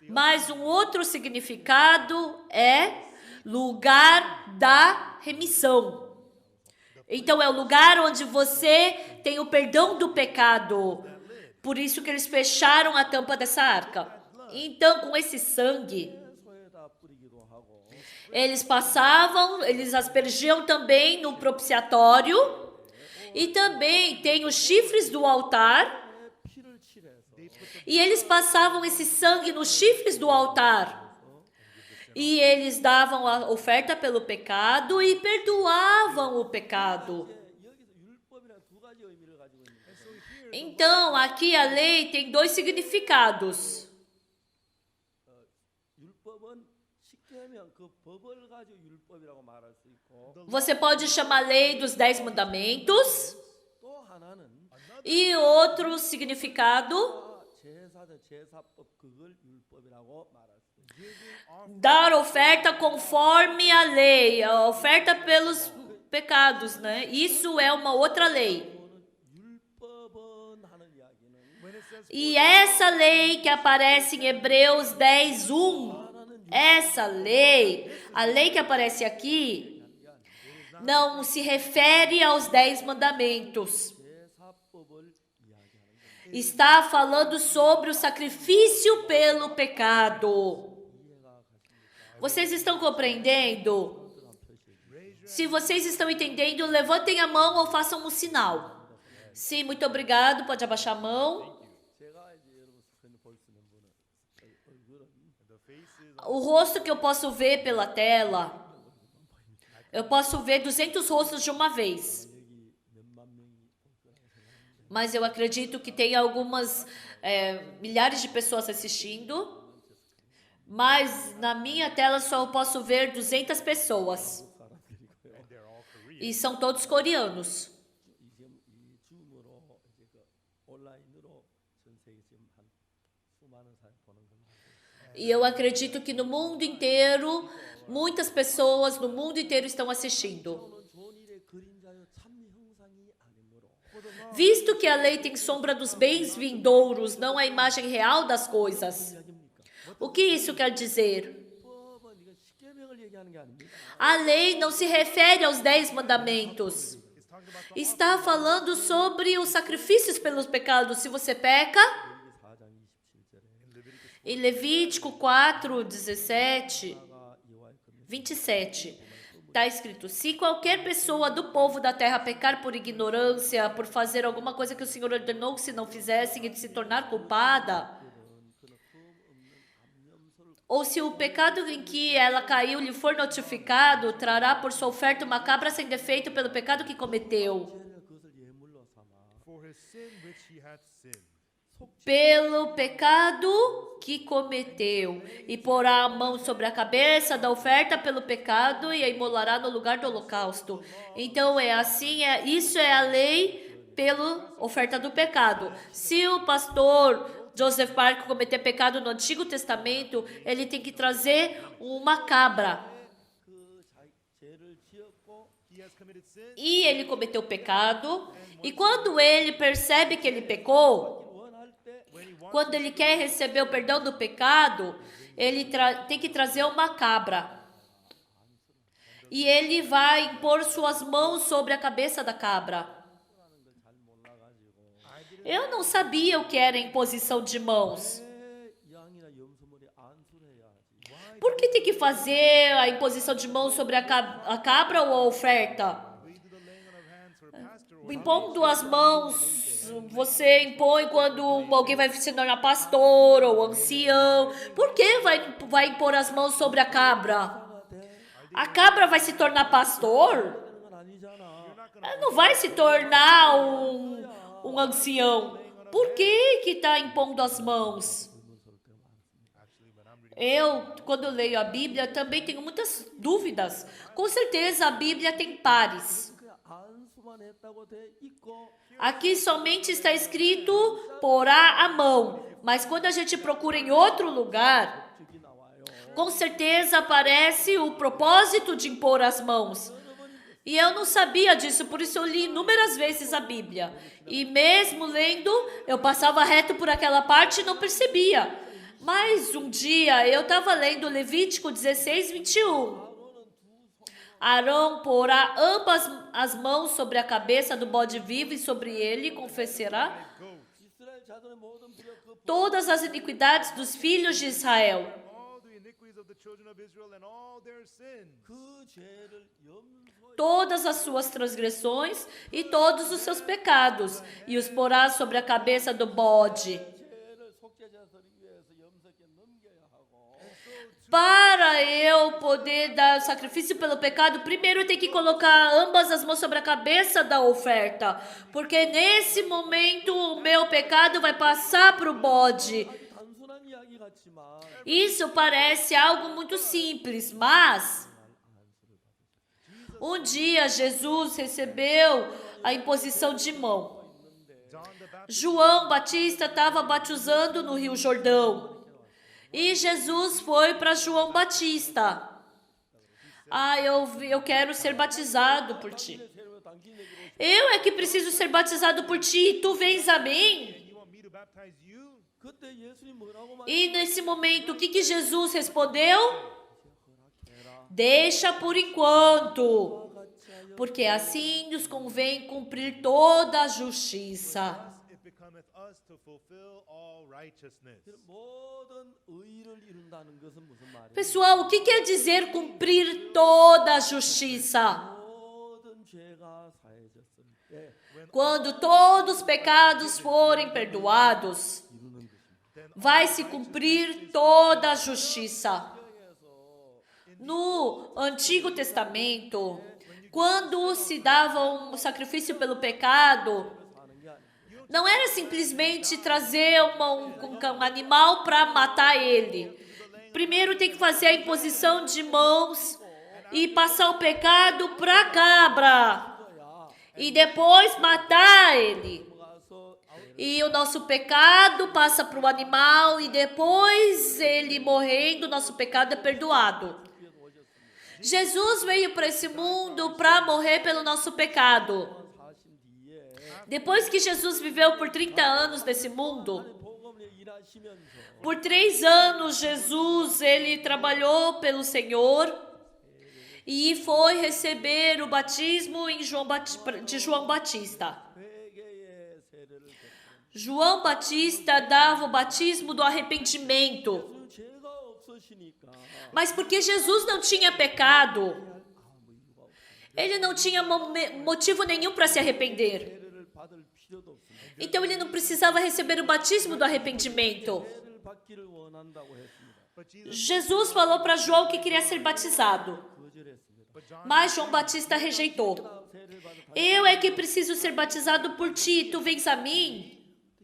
Mas um outro significado é lugar da remissão. Então é o lugar onde você tem o perdão do pecado. Por isso que eles fecharam a tampa dessa arca. Então, com esse sangue, eles passavam, eles aspergiam também no propiciatório. E também tem os chifres do altar. E eles passavam esse sangue nos chifres do altar. E eles davam a oferta pelo pecado e perdoavam o pecado. Então, aqui a lei tem 2 significados. Você pode chamar lei dos 10 mandamentos. E outro significado, dar oferta conforme a lei, a oferta pelos pecados, né? Isso é uma outra lei. When it says E essa lei que aparece em Hebreus 10:1, essa lei, a lei que aparece aqui, não se refere aos 10 mandamentos. 제사법을 이야기하는 겁니다. Está falando sobre o sacrifício pelo pecado. Vocês estão compreendendo? Se vocês estão entendendo, levantem a mão ou façam um sinal. Sim, muito obrigado. Pode abaixar a mão. 제가 이제 여러분 스크린을 볼 수 있는 분은 얼굴은 the faces O rosto que eu posso ver pela tela, eu posso ver 200 rostos de uma vez. 여기 몇만 명이 볼 거라고 생각하는데 Mas eu acredito que tem algumas milhares de pessoas assistindo. Mas na minha tela só eu posso ver 200 pessoas. 사람들이고요. and they're all Korean. E são todos coreanos. 지금 이 줌으로 이제 그 온라인으로 전 세계 지금 한 수많은 사람 보는 걸로 알고 있어요. E eu acredito que no mundo inteiro, muitas pessoas no mundo inteiro estão assistindo. 저는 좋은 일의 그림자요 참 형상이 아니므로 Visto que a lei tem sombra dos bens vindouros, não a imagem real das coisas. 이야기입니까? O que isso quer dizer? 법은 이거 십계명을 얘기하는 게 아닙니다. A lei não se refere aos 10 mandamentos. It's talking about the Está falando sobre os sacrifícios pelos pecados. Se você peca, 레위기 4장 27절에 em Levítico 4, 17, 나가 여호와의 금령 27, está escrito: se qualquer pessoa do povo da terra pecar por ignorância, por fazer alguma coisa que o Senhor ordenou que se não fizessem e de se tornar culpada, ou se o pecado em que ela caiu lhe for notificado, trará por sua oferta uma cabra sem defeito pelo pecado que cometeu. 죄를 그것을 예물로 삼아 for his sin which he had sinned. Pelo pecado que cometeu, e porá a mão sobre a cabeça da oferta pelo pecado e a imolará no lugar do holocausto. Então é assim, isso é a lei pela oferta do pecado. Se o pastor Joseph Parker cometer pecado no Antigo Testamento, ele tem que trazer uma cabra. 그 죄를 지었고 He has committed sin. E ele cometeu pecado, e quando ele percebe que ele pecou, 원할 때 When he wants quando ele quer receber o perdão do pecado, ele tem que trazer uma cabra. E ele vai impor suas mãos sobre a cabeça da cabra. 잘 몰라가지고 Eu não sabia o que era imposição de mãos. 왜 양이나 염소머리 안수를 해야지? Por que tem que fazer a imposição de mãos sobre a cabra ou a oferta? we do the laying on of hands for a pastor or Impondo as mãos, você impõe quando alguém vai se tornar pastor ou ancião. Por que vai impor as mãos sobre a cabra? A cabra vai se tornar pastor? 하는 건 아니잖아. Ela não vai se tornar um ancião. Por que está impondo as mãos? actually when I'm reading Eu, quando eu leio a Bíblia, também tenho muitas dúvidas. Com certeza a Bíblia tem pares. 그 안수만 했다고 돼 있고 Aqui somente está escrito porá a mão. Mas quando a gente procura em outro lugar, 저기 나와요. com certeza aparece o propósito de impor as mãos. E eu não sabia disso, por isso eu li inúmeras vezes a Bíblia. E mesmo lendo, eu passava reto por aquela parte e não percebia. Mas um dia eu estava lendo Levítico 16, 21. Arão porá ambas as mãos sobre a cabeça do bode vivo e sobre ele confessará 이스라엘 자손의 모든 부력 그 todas as iniquidades dos filhos de Israel. all the iniquities of the children of Israel and all their sins. 그 죄를 염소에 Todas as suas transgressões e todos os seus pecados, e os porá sobre a cabeça do bode. 죄를 속죄자 드리기 위해서 염소께 넘겨야 하고 Para eu poder dar sacrifício pelo pecado, primeiro eu tenho que colocar ambas as mãos sobre a cabeça da oferta, porque nesse momento o meu pecado vai passar para o bode. 단순한 이야기 같지만 Isso parece algo muito simples, mas um dia Jesus recebeu a imposição de mão. John the Baptist João Batista estava batizando no Rio Jordão. E Jesus foi para João Batista. Eu quero ser batizado por ti. 세례로 당신에게로 Eu é que preciso ser batizado por ti, e tu vens a mim? And you want me to baptize you? 그때 예수님 뭐라고 E nesse momento, o que Jesus respondeu? Deixa por enquanto, porque assim nos convém cumprir toda a justiça. It becometh us to fulfill all righteousness. 모든 의를 이룬다는 것은 무슨 말이에요? Pessoal, o que quer dizer cumprir toda a justiça? 모든 죄가 사해졌을 때 Quando todos os pecados forem perdoados, 이루는 것입니다. vai se cumprir toda a justiça. No Antigo Testamento, quando se dava um sacrifício pelo pecado, 하는 게 아니에요. não era simplesmente trazer um animal para matar ele. Primeiro tem que fazer a imposição de mãos e passar o pecado para a cabra. E depois matar ele. 가서 E o nosso pecado passa para o animal e depois ele morrendo, nosso pecado é perdoado. Jesus veio para esse mundo para morrer pelo nosso pecado. 사신 뒤에 Depois que Jesus viveu por 30 anos nesse mundo, 복음을 일하시면서 por 3 anos Jesus ele trabalhou pelo Senhor e foi receber o batismo de João Batista. 회개의 세례를 베풀은 João Batista dava o batismo do arrependimento. 예수님 죄가 없으시니까 Mas porque Jesus não tinha pecado, ele não tinha motivo nenhum para se arrepender. 세례를 받을 필요도 없습니다. Então ele não precisava receber o batismo do arrependimento. 세례를 받기를 원한다고 했습니다. But Jesus, Jesus falou para João que queria ser batizado, 거절했습니다. but John, mas João Batista rejeitou. 세례를 받을 Eu é que preciso ser batizado por ti, tu vens a mim?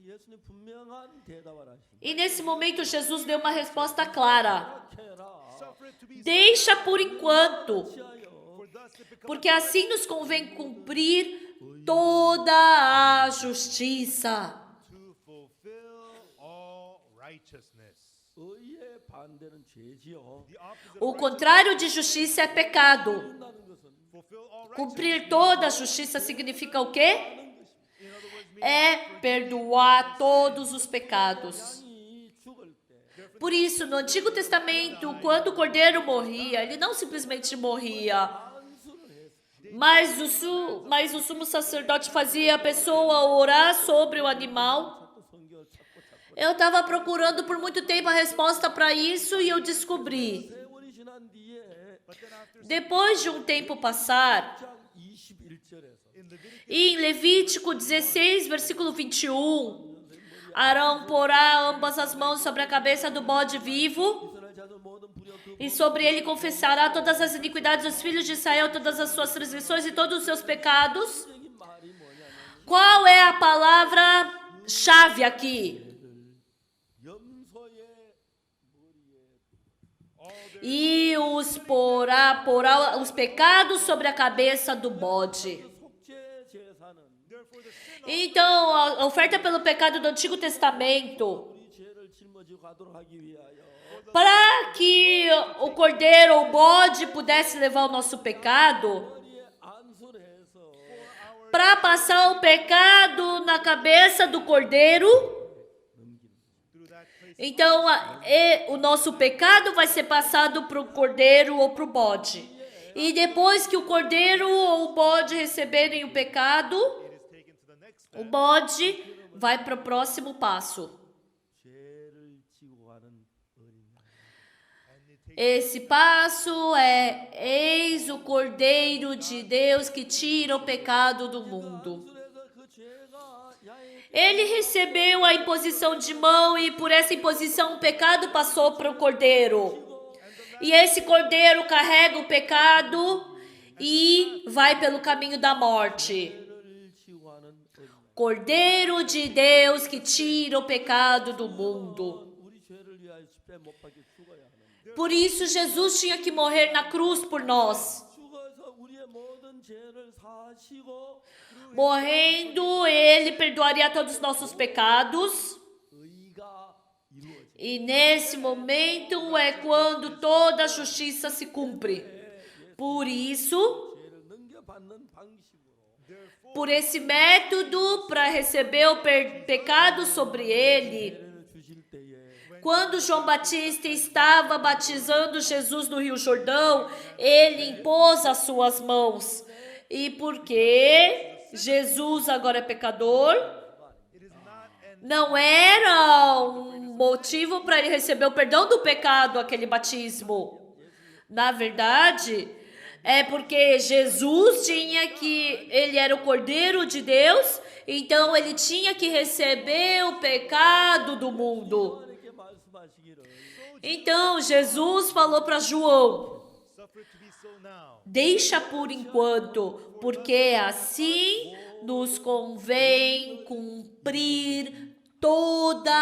예수님 분명한 대답을 하십니다. E nesse momento Jesus deu uma resposta clara. 해라. suffer it to be Deixa por enquanto, for thus it becometh porque assim nos convém cumprir toda a justiça. to fulfill all righteousness. 의의 반대는 죄지요. The opposite O of contrário de justiça é pecado. 한다는 것은 fulfill all righteousness. Cumprir toda a justiça significa o quê? In other words, meaning É perdoar todos os pecados. 양이 죽을 때 Por isso, no Antigo Testamento, quando o cordeiro morria, ele não simplesmente morria, 안수를 했습니다. mas o sumo sacerdote fazia a pessoa orar sobre o animal. 자꾸 성경을 찾고 Eu estava procurando por muito tempo a resposta para isso e eu descobri. 세월이 지난 뒤에 but then after Depois de um tempo passar, 장 21절에서 in Leviticus e em Levítico 16, versículo 21, Arão porá ambas as mãos sobre a cabeça do bode vivo 이스라엘 자손 모든 불효 그 e sobre ele confessará todas as iniquidades dos filhos de Israel, todas as suas transgressões e todos os seus pecados. 본질적인 말이 뭐냐면 Qual é a palavra-chave aqui? 염소의 머리에 all their E os porá os pecados sobre a cabeça do bode. 속죄 제사는 therefore the sin Então, a oferta pelo pecado do Antigo Testamento, 우리 죄를 짊어지고 가도록 하기 위하여 para que o cordeiro ou o bode pudesse levar o nosso pecado, 머리에 안수를 해서 para passar o pecado na cabeça do cordeiro, through that place então o nosso pecado vai ser passado para o cordeiro ou para o bode. E depois que o cordeiro ou o bode receberem o pecado, it is taken to the next o step. bode vai para o próximo passo. 죄를 지고 가는 어린 양. And it takes Esse passo é: eis o Cordeiro de Deus que tira o pecado do mundo. 안수를 해서 그 죄가 양의 Ele recebeu a imposição de mão e por essa imposição o pecado passou para o cordeiro. E esse cordeiro carrega o pecado e vai pelo caminho da morte. 죄를 지고 가는 어린 양. Cordeiro de Deus que tira o pecado do mundo. 우리 죄를 위하여 십자가에 못 박혀 죽어야 하는데 Por isso Jesus tinha que morrer na cruz por nós. 죽어서 우리의 모든 죄를 사시고 Morrendo, ele perdoaria todos os nossos pecados. 의가 이루어져. E nesse momento é quando toda a justiça se cumpre. Por isso, 죄를 넘겨받는 방식으로 por esse método para receber o pecado sobre ele. 세례를 주실 때에 Quando João Batista estava batizando Jesus no Rio Jordão, ele impôs as suas mãos. E porque Jesus agora é pecador, It is not an não era um motivo para ele receber o perdão do pecado, aquele batismo. Na verdade, é porque Jesus ele era o Cordeiro de Deus, então ele tinha que receber o pecado do mundo. 이렇게 말씀하시기를 Então Jesus falou para João: suffer to be so now. deixa por enquanto, porque assim nos convém cumprir toda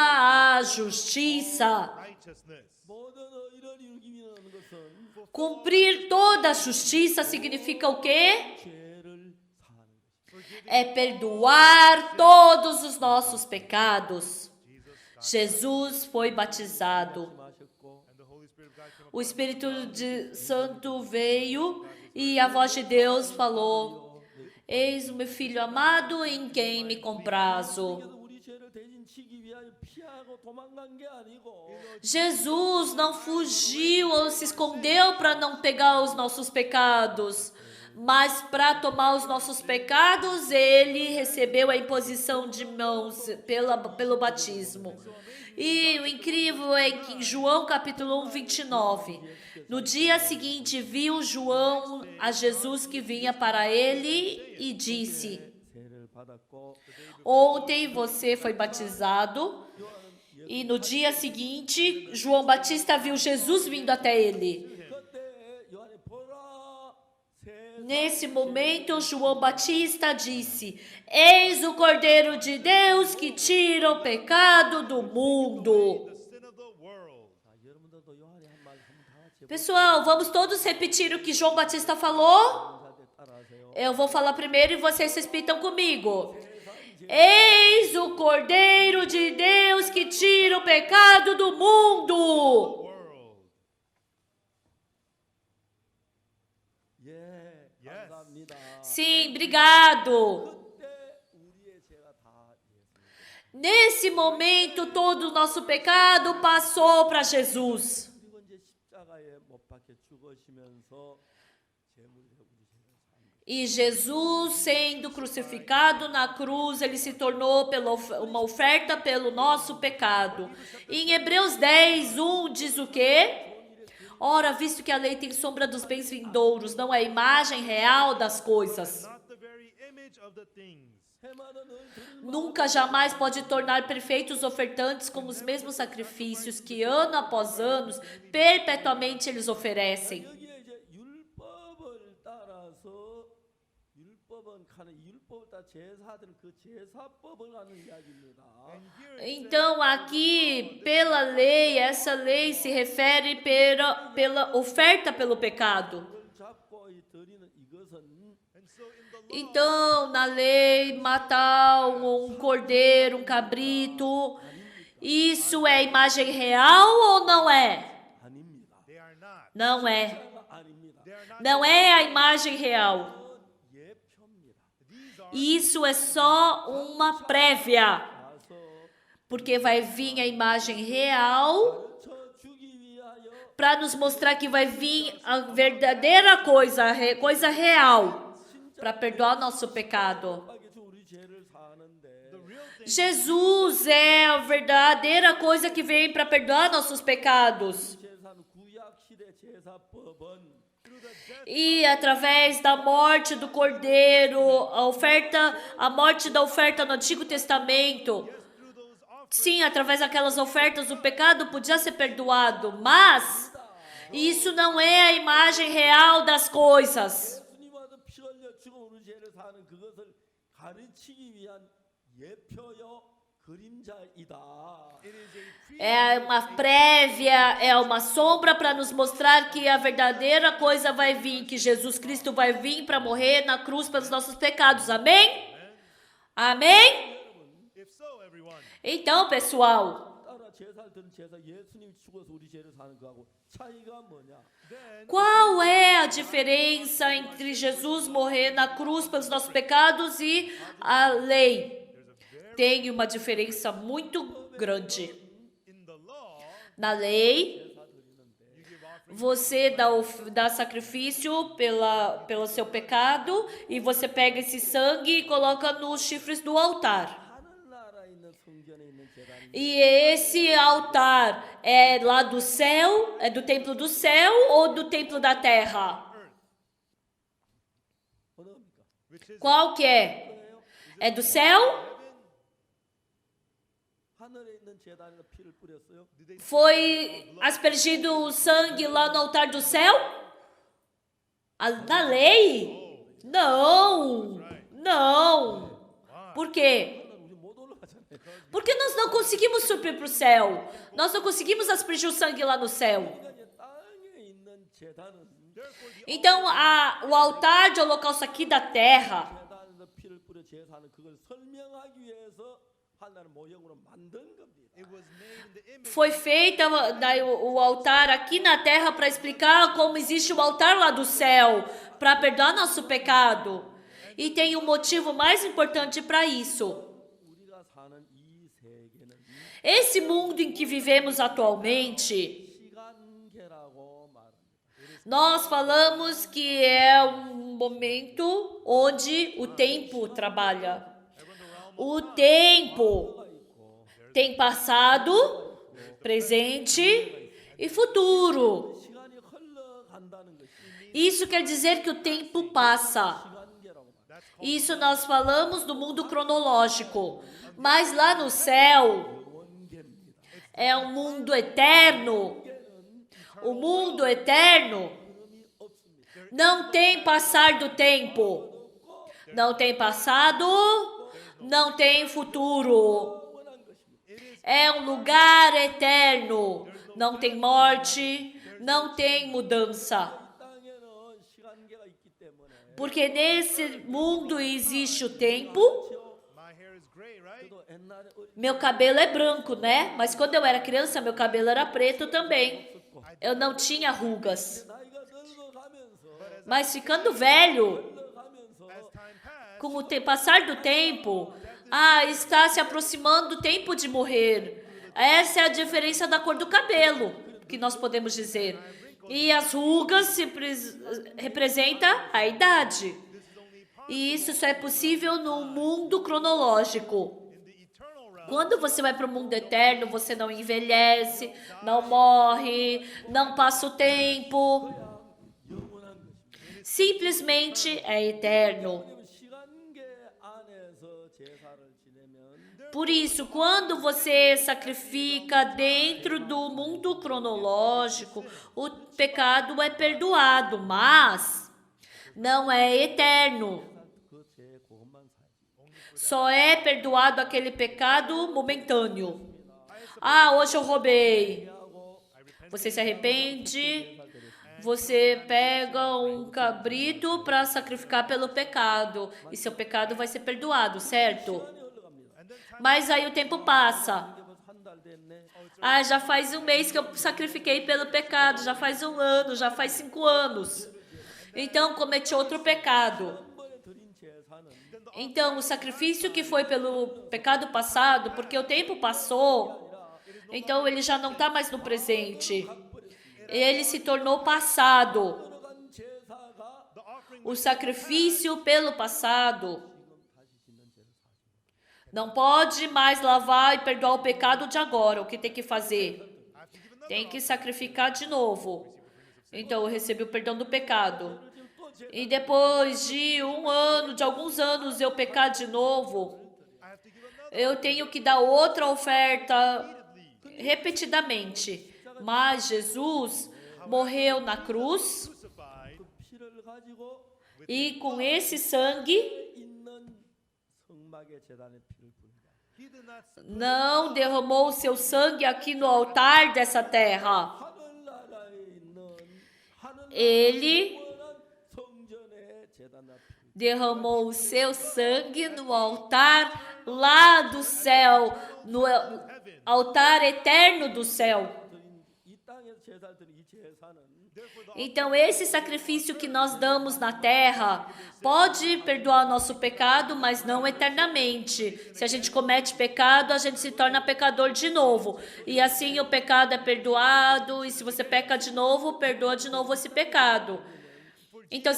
a justiça. Righteousness. 모든 의를 이루기 위한 것은 Cumprir toda a justiça significa o quê? 죄를 사하는 것입니다. É perdoar todos os nossos pecados. Jesus foi batizado. 말씀하셨고 And the Holy Spirit of God came O Espírito Santo veio e a voz de Deus falou: eis o meu filho amado em quem me comprazo. 그래서 우리 죄를 대신 지기 위하여 피하고 도망간 게 아니고 Jesus não fugiu ou se escondeu para não pegar os nossos pecados, mas para tomar os nossos pecados, ele recebeu a imposição de mãos pelo batismo. E o incrível é que em João capítulo 1, 29, no dia seguinte viu João a Jesus que vinha para ele e disse: 세례를 받았고 ontem você foi batizado. E no dia seguinte, João Batista viu Jesus vindo até ele. 그때 요한이 보라 새 Nesse momento, João Batista disse: eis o Cordeiro de Deus que tira o pecado do mundo. the sin of the world. 자, 여러분들도 요한이 한 말 한번 다 같이 Pessoal, vamos todos repetir o que João Batista falou? 저한테 따라하세요. Eu vou falar primeiro e vocês repitam comigo. Eis o Cordeiro de Deus que tira o pecado do mundo. World. 예, Yes. 감사합니다. Sim, obrigado. 그때 우리의 죄가 다 예수님. Nesse momento, todo o nosso pecado passou para Jesus. 그리고 이제 십자가에 못 박혀 죽으시면서 제물로 우리 죄를 산 거예요. E Jesus, sendo crucificado na cruz, ele se tornou uma oferta pelo nosso pecado. E em Hebreus 10, 1 diz o quê? Ora, visto que a lei tem sombra dos bens vindouros, não é a imagem real das coisas. Not the very image of the things. 해마다 늘 드릴 Nunca jamais pode tornar perfeitos os ofertantes com os mesmos sacrifícios que ano após ano, perpetuamente eles oferecem. 여기에 이제 율법을 따라서 율법은 가는 율법을 따라 제사들은 그 제사법을 하는 이야기입니다. And here Então, aqui, pela lei, essa lei se refere pela oferta pelo pecado. 그걸 잡고 이 드리는 이것은 and so in the law Então, na lei, matar um cordeiro, um cabrito, isso é imagem real ou não é? 아닙니다. they are not. Não é. 아닙니다. They are not. Não é a imagem real. 예표입니다. These are Isso é só uma prévia, 가서 porque vai vir a imagem real 저 주기 위하여 para nos mostrar que vai vir a verdadeira coisa, coisa real, para perdoar nosso pecado. 밖에서 우리 죄를 사는데 the real thing. Jesus é a verdadeira coisa que vem para perdoar nossos pecados. 제사는 구약 시대 제사법은 E através da morte do cordeiro, a morte da oferta no Antigo Testamento, Through those offerings, sim, através daquelas ofertas o pecado podia ser perdoado, mas isso não é a imagem real das coisas. 예수님와도 피 흘려 죽어 우리 죄를 사는 그것을 가르치기 위한 예표요 그림자이다. it is a pre- É uma prévia, é uma sombra para nos mostrar que a verdadeira coisa vai vir, que Jesus Cristo vai vir para morrer na cruz pelos nossos pecados. Amém? Amém? if so, everyone, Então, pessoal, 따라 제사를 드는 제사 예수님이 죽어서 우리 죄를 사는 거하고 차이가 뭐냐? Qual é a diferença entre Jesus morrer na cruz pelos nossos pecados e a lei? Tem uma diferença muito grande. In the law, Na lei, 제사 드리는데 you give offering. você dá sacrifício pelo seu pecado e você pega esse sangue e coloca nos chifres do altar. 하늘나라에 있는 성전에 있는 제단이 E esse altar é lá do céu, é do templo do céu ou do templo da terra? 어느 겁니까? Which is Qual que é? É do céu? 하늘에 있는 제단에다 피를 뿌렸어요. did they Foi aspergido o sangue lá no altar do céu? Na lei? Não, não. Por quê? 우리 못 올라가잖아요. Porque nós não conseguimos subir para o céu. Nós não conseguimos aspergir o sangue lá no céu. 그러니까 이제 땅에 있는 제단은 Então, o altar de holocausto aqui da terra 제단에서 피를 뿌려 제사하는 그걸 설명하기 위해서 하나님 모형으로 만든 겁니다. it was made in the image foi feita o altar aqui na terra para explicar como existe o altar lá do céu, para perdoar nosso pecado. E tem um motivo mais importante para isso. 우리가 사는 이 세계는 Esse mundo em que vivemos atualmente, 시간계라고 말합니다. nós falamos que é um momento onde o tempo trabalha. O tempo tem passado, presente e futuro. 시간이 흘러간다는 것이 Isso quer dizer que o tempo passa. 시간계라고 말합니다. Isso nós falamos do mundo cronológico. Mas lá no céu 원계입니다. é um mundo eterno. O mundo eterno 흐름이 없습니다. não tem passar do tempo. Não tem passado, não tem futuro. 영원한 것입니다. É um lugar eterno. Não tem morte, não tem mudança. 이 땅에는 시간계가 있기 때문에 Porque nesse mundo existe o tempo. my hair is gray, right? 저도 옛날에 Meu cabelo é branco, né? Mas quando eu era criança, meu cabelo era preto também. Eu não tinha rugas. 나이가 늙어가면서 Mas ficando velho, 늙어가면서 As time passed, com o passar do tempo, está se aproximando o tempo de morrer. Essa é a diferença da cor do cabelo, que nós podemos dizer. E as rugas representam a idade. E isso só é possível no mundo cronológico. in the eternal realm, Quando você vai para o mundo eterno, você não envelhece, não morre, não passa o tempo. 영원한 것입니다. Simplesmente é eterno. 왜냐면 시간계 안에서 제사를 지내면 Por isso, quando você sacrifica dentro do mundo cronológico, o pecado é perdoado, mas não é eterno. 그죄 그것만 살지. Só é perdoado aquele pecado momentâneo. Hoje eu roubei. Você se arrepende, você pega um cabrito para sacrificar pelo pecado e seu pecado vai ser perdoado, certo? Mas aí o tempo passa. 한달 됐네. Já faz um mês que eu sacrifiquei pelo pecado, já faz um ano, já faz 5 anos. Então cometi outro pecado. 한 번에 드린 제사는 Então o sacrifício que foi pelo pecado passado, porque o tempo passou, então ele já não está mais no presente. Ele se tornou passado. 들어간 제사가 the offering O sacrifício pelo passado 다시 짓는 죄를 사십니다. não pode mais lavar e perdoar o pecado de agora. O que tem que fazer? Tem que sacrificar de novo. Então eu recebi o perdão do pecado. E depois de um ano, de alguns anos, eu pecar de novo, I have to give another eu tenho que dar outra oferta repetidamente. Mas Jesus morreu na cruz crucified 그 피를 가지고 e com esse sangue 있는 성막의 제단에 피를 뿌린다. he did not não derramou o seu sangue aqui no altar dessa terra. 하늘나라에 있는 하늘 Ele 영원한 성전의 제단에 피를 derramou o seu sangue no altar lá do céu, no altar eterno do céu. 드린 이 땅에서 제사를 드린 이 제사는 Então, esse sacrifício que nós damos na terra pode perdoar nosso pecado, mas não eternamente. Se a gente comete pecado, a gente se torna pecador de novo. E assim o pecado é perdoado, e se você peca de novo, perdoa de novo esse pecado. Então,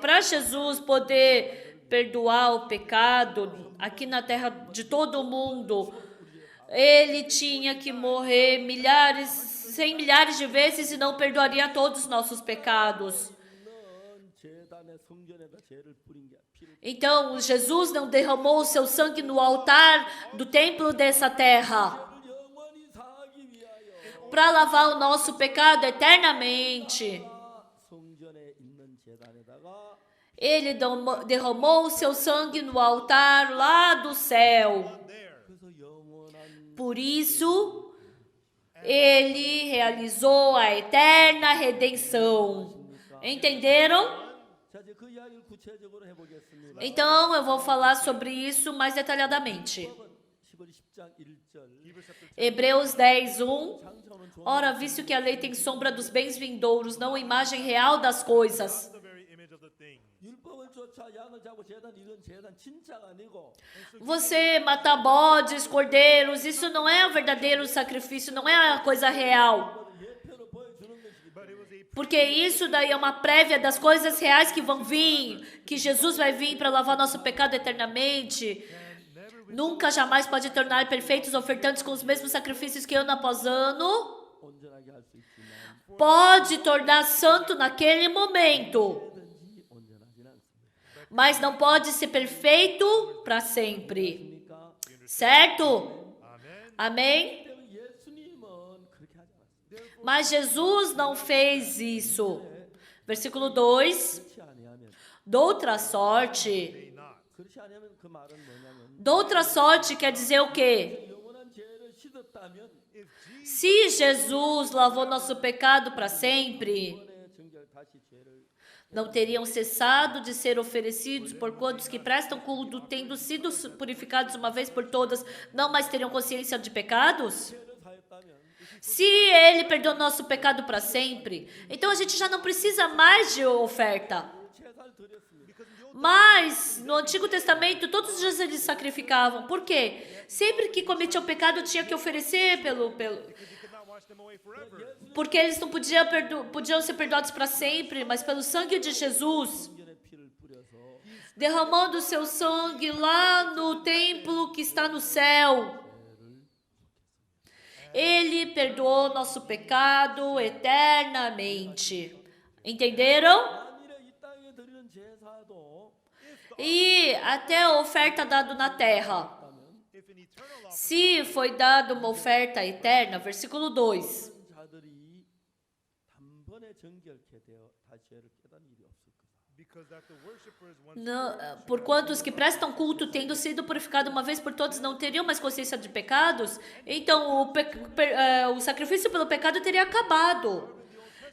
para Jesus poder perdoar o pecado aqui na terra de todo mundo, ele tinha que morrer 100 milhares de vezes e não perdoaria todos os nossos pecados. 있는 제단의 성전에다 죄를 뿌린 게 피를 Então, Jesus não derramou o seu sangue no altar do templo dessa terra 영원히 사하기 위하여 para lavar o nosso pecado eternamente. 성전에 있는 제단에다가 Ele derramou o seu sangue no altar lá do céu. 그래서 영원한 Por isso, ele realizou a eterna redenção. Entenderam? 자 이제 그 이야기를 구체적으로 해보겠습니다. Então, eu vou falar sobre isso mais detalhadamente. 10월 10장 1절 Hebreus 10, 1. 장차오는 종 Ora, visto que a lei tem sombra dos bens vindouros, não imagem real das coisas. the very image of the thing. 율법을 쫓아 양을 잡고 제단 이런 제단 진짜가 아니고 Você matar bodes, cordeiros, isso não é o verdadeiro sacrifício, não é a coisa real. 예표로 보여주는 것이기 But it was a Porque isso daí é uma prévia das coisas reais que vão vir, que Jesus vai vir para lavar nosso pecado eternamente. Nunca jamais pode tornar perfeitos ofertantes com os mesmos sacrifícios que ano após ano. 온전하게 할 수 있지만 Pode tornar santo naquele momento, 뭐든지 온전하지는 않습니다. mas não pode ser perfeito para sempre. 그러니까 Certo? Amen. Amém? 예수님은 그렇게 하지 않았습니다. Mas Jesus não fez isso. Versículo 2. 그렇지 아니하면 Doutra sorte. May not. 그렇지 아니하면 그 말은 뭐냐면 Doutra sorte quer dizer o quê? 영원한 죄를 씻었다면 If Jesus Se Jesus lavou nosso pecado para sempre, 이번에 정결 다시 죄를 não teriam cessado de ser oferecidos por quantos que prestam culto, tendo sido purificados uma vez por todas, não mais teriam consciência de pecados? 죄를 사했다면 Se ele perdoou nosso pecado para sempre, então a gente já não precisa mais de oferta. 제사를 드렸습니다. Mas no Antigo Testamento todos os dias eles sacrificavam. Por quê? Sempre que cometiam pecado tinha que oferecer because he could not wash them away forever. porque eles não podiam ser perdoados para sempre, mas pelo sangue de Jesus, 성전에 피를 뿌려서 derramando o seu sangue lá no templo que está no céu. Ele perdoou nosso pecado eternamente. Entenderam? 만일에 이 땅에 드리는 제사도 E até a oferta dada na terra. If an eternal offering Se foi dada uma oferta eterna, versículo 2. 자들이 단번에 정결케 되어 다시 죄를 깨닫는 일이 없을 거다. because that the worshippers once Porquanto os que prestam culto, tendo sido purificados uma vez por todas, não teriam mais consciência de pecados, então o sacrifício pelo pecado teria acabado.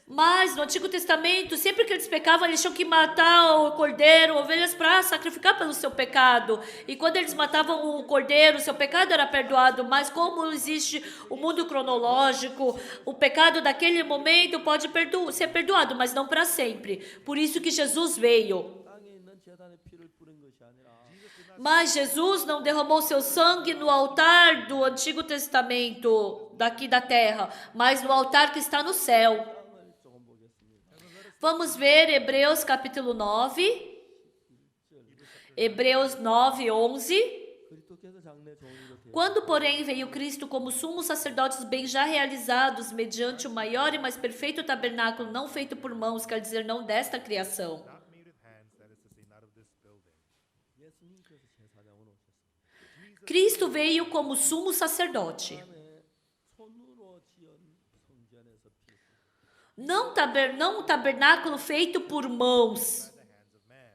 Mas no Antigo Testamento, sempre que eles pecavam, eles tinham que matar o cordeiro, ovelhas, para sacrificar pelo seu pecado. E quando eles matavam o cordeiro, seu pecado era perdoado. Mas como existe o mundo cronológico, o pecado daquele momento pode ser perdoado, mas não para sempre. Por isso que Jesus veio. 땅에 있는 제단에 피를 뿌린 것이 아니라 Mas Jesus não derramou seu sangue no altar do Antigo Testamento, daqui da terra, mas no altar que está no céu. 땅을 조금 보겠습니다. Vamos ver Hebreus capítulo 9. Hebreus 9, 11. 그리스도께서 장래 종이로 되어 Quando, porém, veio Cristo como sumo sacerdote dos bens já realizados, mediante o maior e mais perfeito tabernáculo, não feito por mãos, quer dizer, não desta criação. not made with hands, that is to say, not of this building. 예수님께서 제사장으로 오셨습니다. Cristo veio como sumo sacerdote. 그다음에 손으로 지은 성전에서 피했습니다. Não um tabernáculo feito por mãos. The hands of man.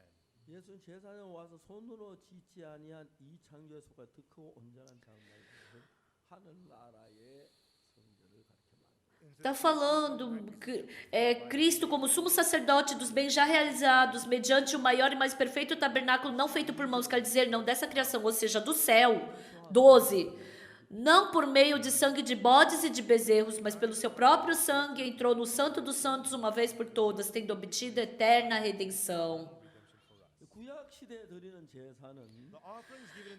예수는 제사장 와서 손으로 짓지 아니한 이 창조의 속에 더 크고 온전한 장막을 하늘 나라의 성전을 가르쳐 말합니다. Está falando Cristo como sumo sacerdote dos bens já realizados, mediante o maior e mais perfeito tabernáculo não feito por mãos, quer dizer, não dessa criação, ou seja, do céu. 12. Não por meio de sangue de bodes e de bezerros, mas pelo seu próprio sangue entrou no Santo dos Santos uma vez por todas, tendo obtido eterna redenção. 구약 시대에 드리는 제사는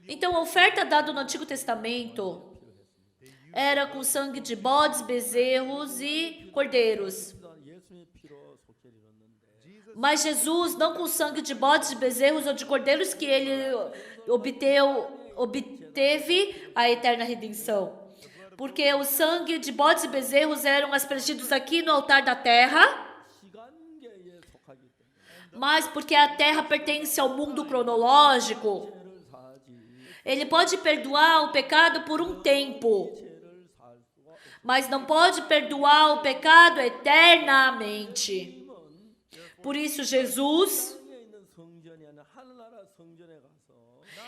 Então, a oferta dada no Antigo Testamento era com sangue de bodes, bezerros e cordeiros. 예수님의 피로 속죄를 이뤘는데 Mas Jesus, não com sangue de bodes, de bezerros ou de cordeiros, que ele obteve a eterna redenção. Porque o sangue de bodes e bezerros eram aspergidos aqui no altar da terra, 시간계에 속하기 때문에 mas porque a terra pertence ao mundo cronológico, 죄를 사하지 ele pode perdoar o pecado por um tempo, 죄를 살 수가 없. mas não pode perdoar o pecado eternamente. Por isso, Jesus, 땅에 있는 성전이 아니라 하늘나라 성전에 가서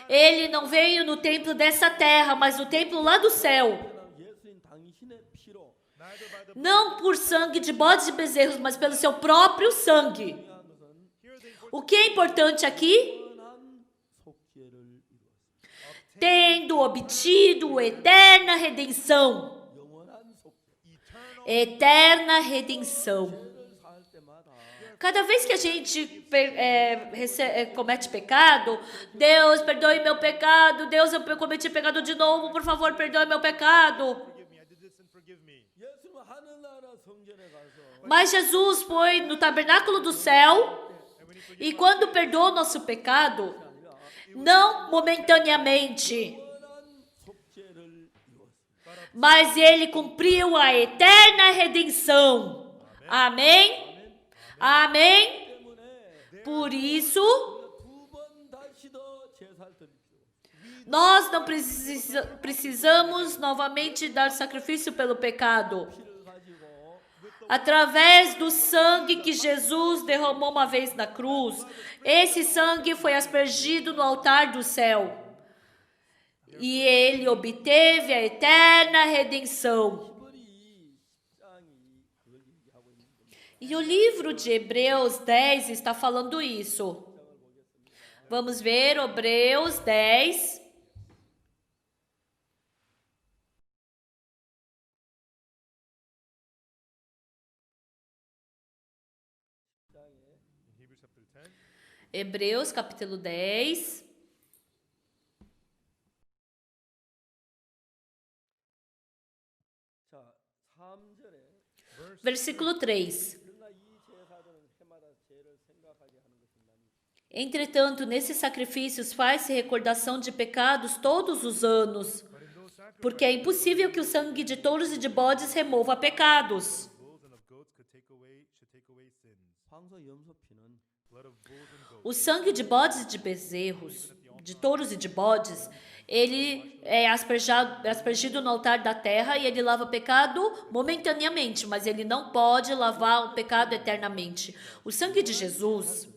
ele não veio no templo dessa terra, mas no templo lá do céu. 예수님 당신의 피로 neither by the Não por sangue de bodes e bezerros, mas pelo seu próprio sangue. 중요한 것은 O que é importante aqui? 영원한 속죄를 이루었습니다. Tendo obtido eterna redenção. 영원한 속죄. Eterna redenção. 죄를 살 때마다 Cada vez que a gente comete pecado, Deus, perdoe meu pecado, Deus, eu cometi pecado de novo, por favor, perdoe meu pecado. forgive me, I did this and forgive me. 예수님 하늘나라 성전에 가서 Mas Jesus foi no tabernáculo do céu e quando perdoou nosso pecado, não momentaneamente, 영원한 속죄를 이루었습니다. mas ele cumpriu a eterna redenção. Amém? Amém? 때문에 Por isso, 두 번 다시 더 제사를 드릴 필요 없습니다. nós não precisamos novamente dar sacrifício pelo pecado. 피를 가지고 Através do sangue que Jesus derramou uma vez na cruz, esse sangue foi aspergido no altar do céu. E ele obteve a eterna redenção. 히브리 10장이 그걸 얘기하고 있는 겁니다. E o livro de Hebreus 10 está falando isso. Vamos ver Hebreus 10. In Hebrews chapter 10, Hebreus capítulo 10. 자, 3절에 Versículo 3. 그러나 이 제사들은 해마다 죄를 생각하게 하는 것입니다. Entretanto, nesses sacrifícios faz-se recordação de pecados todos os anos, but in those sacrifices, porque é impossível que o sangue de touros e de bodes remova pecados. bulls and of goats should take away sins. 황소 염소 피는 Blood of bulls and goats. O sangue de bodes e de bezerros, de touros e de bodes, ele é aspergido no altar da terra e ele lava pecado momentaneamente, mas ele não pode lavar o pecado eternamente. O sangue de Jesus,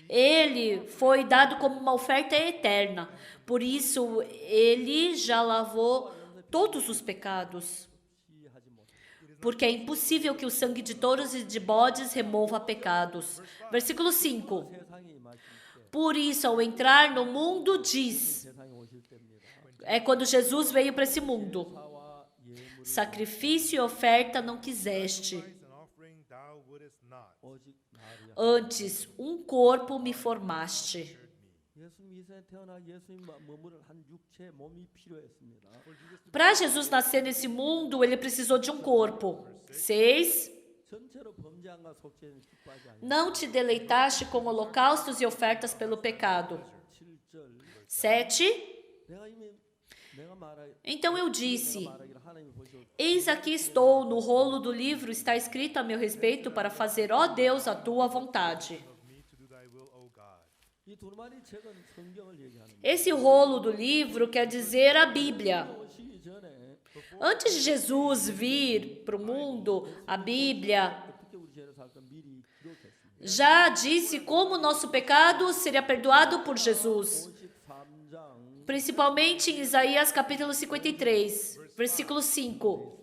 ele foi dado como uma oferta eterna. Por isso, ele já lavou todos os pecados. 피하지 못. Porque é impossível que o sangue de touros e de bodes remova pecados. Versículo 5. 세상에 임하실 때 Por isso, ao entrar no mundo, diz... 세상에 오실 때입니다. É quando Jesus veio para esse mundo. 사와 예물 Sacrifício e oferta não quiseste. Sacrifice and offering thou wouldest not. 오직 나리야. Antes, um corpo me formaste. 예수님 이 세상에 태어나 예수님 머무를 한 육체 몸이 필요했습니다. Para Jesus nascer nesse mundo, ele precisou de um corpo. 6. 전체로 범죄함과 속죄는 기뻐하지 아니하. Não te deleitaste com holocaustos e ofertas pelo pecado. 7절 7. 내가 Então eu disse... 말하기를 하나님이 보시오. Eis aqui estou, no rolo do livro está escrito a meu respeito para fazer, ó Deus, a tua vontade. Of me to do thy will, O God. 이 두루마리 책은 성경을 얘기하는 거예요. Esse rolo do livro quer dizer a Bíblia. 오시기 전에 Antes de Jesus vir para o mundo, a Bíblia 어떻게 우리 죄를 살까 미리 기록했습니다. já disse como o nosso pecado seria perdoado por Jesus. 53장 Principalmente em Isaías capítulo 53, versículo 5.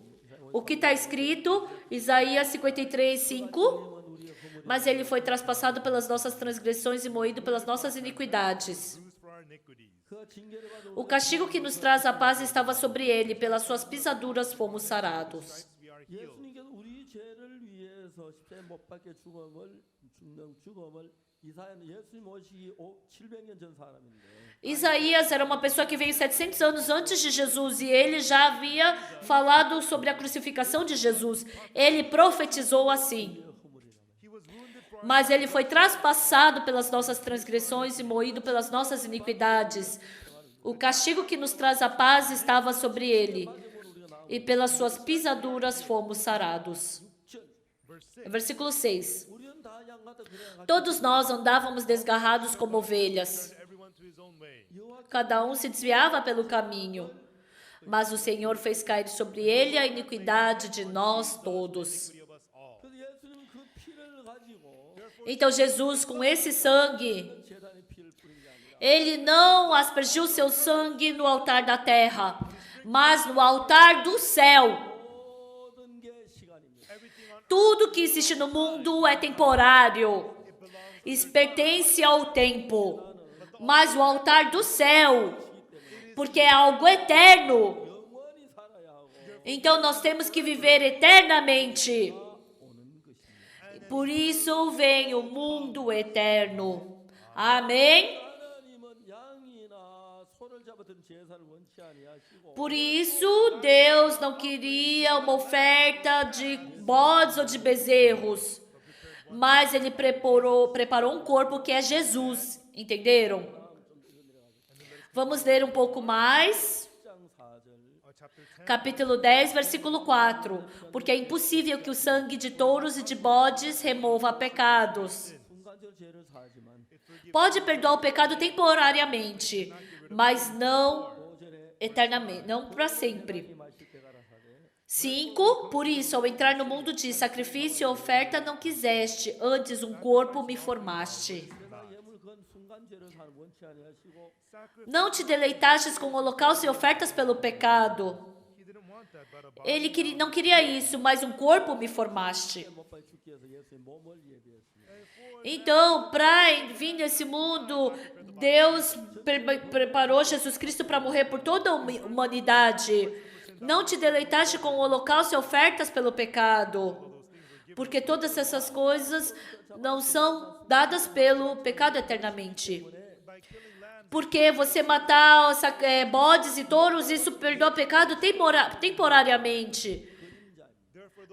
O que está escrito, Isaías 53, 5, mas ele foi traspassado pelas nossas transgressões e moído pelas nossas iniquidades. bruised for our iniquities. 그가 징계를 받아 O castigo que nos traz a paz estava sobre ele, pelas suas pisaduras fomos sarados. We are healed. 예수님께서 우리 죄를 위해서 십자가에 못 박혀 죽음을 이사야는 예수님 오시기 700년 전 사람인데 Isaías era uma pessoa que veio 700 anos antes de Jesus e ele já havia falado sobre a crucificação de Jesus. Ele profetizou assim. He was wounded for our Mas ele foi traspassado pelas nossas transgressões e moído pelas nossas iniquidades. O castigo que nos traz a paz estava sobre ele, e pelas suas pisaduras fomos sarados. verse 6. Versículo 6. 우리는 다 양같아 그래 Todos nós andávamos desgarrados como ovelhas. Everyone to his own way. Cada um se desviava pelo caminho. Mas o Senhor fez cair sobre ele a iniquidade de nós todos. Iniquity of us all. 그래서 예수님은 그 피를 가지고 Então Jesus, com esse sangue, 제단의 피를 뿌린 게 아니라 ele não aspergiu seu sangue no altar da terra, mas no altar do céu. 모든 게 시간입니다. Everything on Tudo que existe no mundo é temporário, pertence ao tempo, mas o altar do céu, porque é algo eterno. 영원히 살아야 하고 Então nós temos que viver eternamente. 오는 것입니다. Por isso vem o mundo eterno. Amém? 하나님은 양이나 소를 잡았던 제사를 원치 아니하시고 Por isso Deus não queria uma oferta de bodes ou de bezerros, mas Ele preparou um corpo que é Jesus. Entenderam? Vamos ler um pouco mais. 10장 4절 chapter 10. Capítulo 10, versículo 4. Porque é impossível que o sangue de touros e de bodes remova pecados. 순간적으로 죄를 사하지만 Pode perdoar o pecado temporariamente, mas não 오전에 eternamente, não para sempre. 마실 때가라 하되 5. Por isso, ao entrar no mundo de sacrifício e oferta, não quiseste, antes um corpo me formaste. 제사 예물 건 순간 죄를 사는 원치 아니하시고 Não te deleitastes com holocausto e ofertas pelo pecado. He didn't want that, but about Ele não queria isso, mas um corpo me formaste. 못 박혀 죽기 위해서 예수님 몸을 예비했습니다. Então, para vir nesse mundo, Deus preparou Jesus Cristo para morrer por toda a humanidade. Não te deleitaste com o holocausto e ofertas pelo pecado, porque todas essas coisas não são dadas pelo pecado eternamente. by killing lambs, Porque você matar bodes e touros, isso perdoa pecado temporariamente.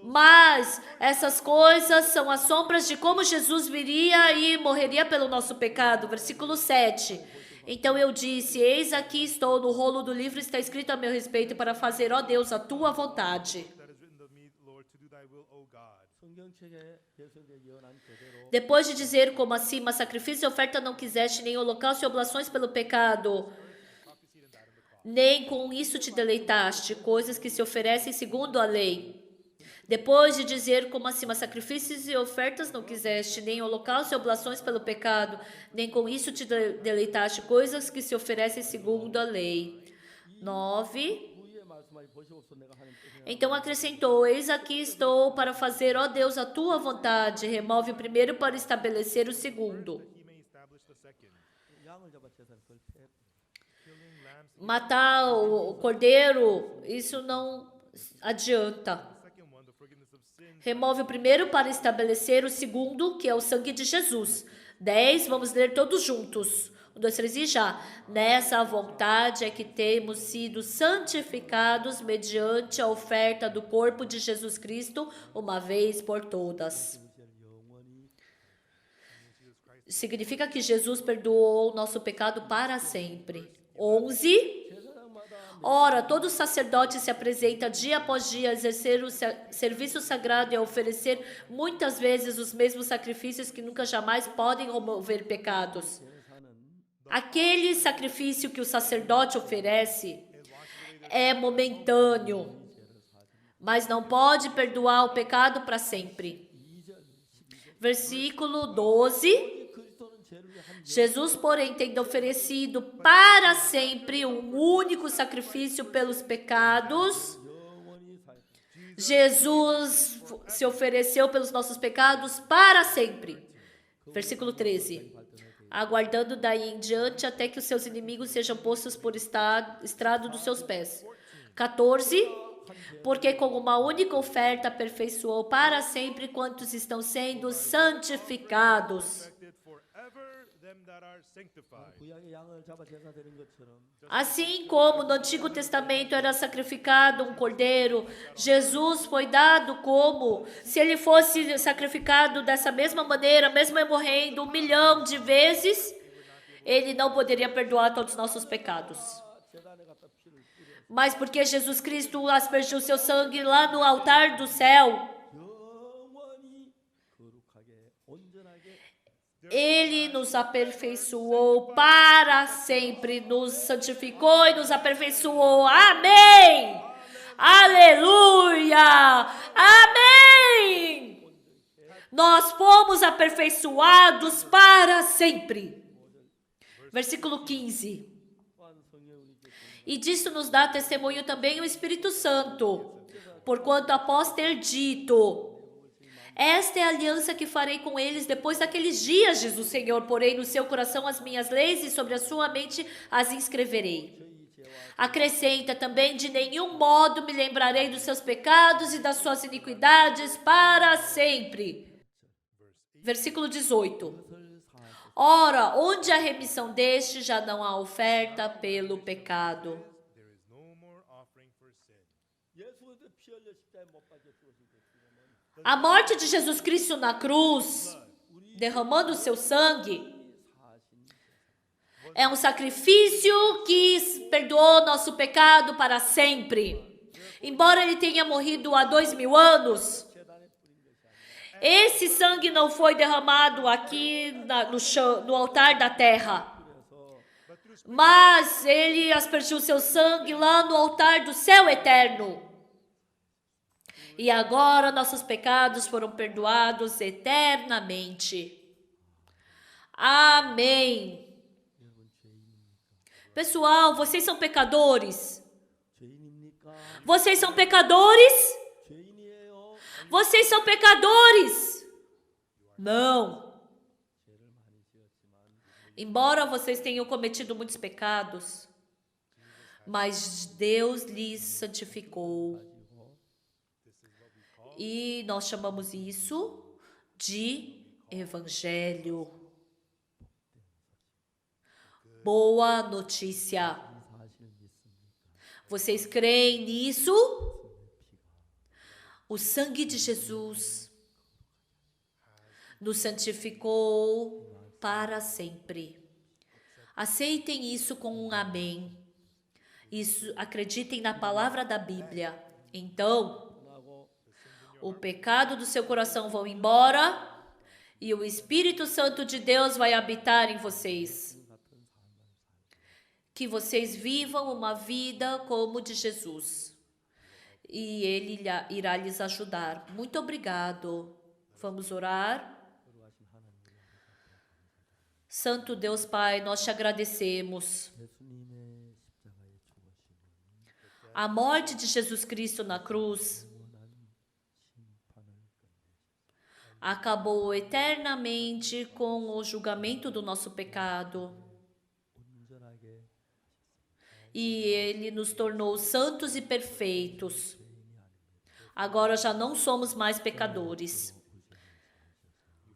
Mas essas coisas são as sombras de como Jesus viria e morreria pelo nosso pecado. Versículo 7. Então eu disse, eis aqui estou, no rolo do livro está escrito a meu respeito para fazer, ó Deus, a tua vontade. that is written of me, Lord, to do thy will, O God. 성경책에 예수님께 예언한 그대로 Depois de dizer como acima, sacrifício e oferta não quiseste, nem holocausto e oblações pelo pecado, nem com isso te deleitaste, coisas que se oferecem segundo a lei. Depois de dizer como acima, sacrifícios e ofertas não quiseste, nem holocausto e oblações pelo pecado, nem com isso te deleitaste, coisas que se oferecem segundo a lei. 9. 후에 말씀하시 보시옵소 내가 하는 뜻이냐 Então acrescentou, eis aqui estou para fazer, ó Deus, a tua vontade. Remove o primeiro para estabelecer o segundo. He may establish the second. 양을 잡아 제사를 그걸 패 Killing lambs, Matar o cordeiro, isso não adianta. the second one, the forgiveness of sins. Remove o primeiro para estabelecer o segundo, que é o sangue de Jesus. 10, vamos ler todos juntos. 1, 2, 3 e já. Nessa vontade é que temos sido santificados mediante a oferta do corpo de Jesus Cristo, uma vez por todas. Significa que Jesus perdoou o nosso pecado para sempre. 11. Ora, todo sacerdote se apresenta dia após dia a exercer o serviço sagrado e a oferecer muitas vezes os mesmos sacrifícios que nunca jamais podem remover pecados. Aquele sacrifício que o sacerdote oferece é momentâneo, mas não pode perdoar o pecado para sempre. Versículo 12. Jesus, porém, tendo oferecido para sempre um único sacrifício pelos pecados, Jesus se ofereceu pelos nossos pecados para sempre. Versículo 13. Aguardando daí em diante até que os seus inimigos sejam postos por estrado dos seus pés. 14. Porque com uma única oferta aperfeiçoou para sempre quantos estão sendo santificados. Perfected forever them that are sanctified. 구약의 양을 잡아 제사 드린 것처럼 Assim como no Antigo Testamento era sacrificado um cordeiro, Jesus foi dado como se ele fosse sacrificado dessa mesma maneira, mesmo morrendo 1 milhão de vezes, ele não poderia perdoar todos os nossos pecados. 제단에 갖다 피를 뿌려 Mas porque Jesus Cristo aspergiu seu sangue lá no altar do céu, 영원히 거룩하게 온전하게 ele nos aperfeiçoou para sempre, nos santificou e nos aperfeiçoou. Amém! Aleluia! Amém! Nós fomos aperfeiçoados para sempre. Versículo 15. 또한 성령 우리께 E disso nos dá testemunho também o Espírito Santo, porquanto após ter dito: esta é a aliança que farei com eles depois daqueles dias, diz o Senhor, porei no seu coração as minhas leis e sobre a sua mente as inscreverei. Acrescenta também: de nenhum modo me lembrarei dos seus pecados e das suas iniquidades para sempre. Versículo 18. Ora, onde há remissão deste, já não há oferta pelo pecado. There is no more offering for sin. 예수의 피 흘려 십자가에 못 박혀 죽었을 때 지금은 A morte de Jesus Cristo na cruz, derramando o seu sangue, é um sacrifício que perdoou nosso pecado para sempre. Embora ele tenha morrido há 2000 anos, esse sangue não foi derramado aqui no chão, no altar da terra. Mas ele aspergiu seu sangue lá no altar do céu eterno. E agora nossos pecados foram perdoados eternamente. Amém. Pessoal, vocês são pecadores? 죄인입니까? Vocês são pecadores? 죄인이에요. Vocês são pecadores? Não. 죄를 많이 지었지만 Embora vocês tenham cometido muitos pecados, mas Deus lhes santificou. E nós chamamos isso de evangelho. Boa notícia. 사실 믿습니까? Vocês creem nisso? O sangue de Jesus nos santificou para sempre. Aceitem isso com um amém. Isso, acreditem na palavra da Bíblia. Então, o pecado do seu coração vão embora e o Espírito Santo de Deus vai habitar em vocês. Que vocês vivam uma vida como de Jesus. E Ele irá lhes ajudar. Muito obrigado. Vamos orar. Santo Deus Pai, nós te agradecemos. 예수님의 십자가의 죽으심은 A morte de Jesus Cristo na cruz 영원한 심판을 acabou eternamente com o julgamento do nosso pecado. 온전하게 E Ele nos tornou santos e perfeitos. Agora já não somos mais pecadores.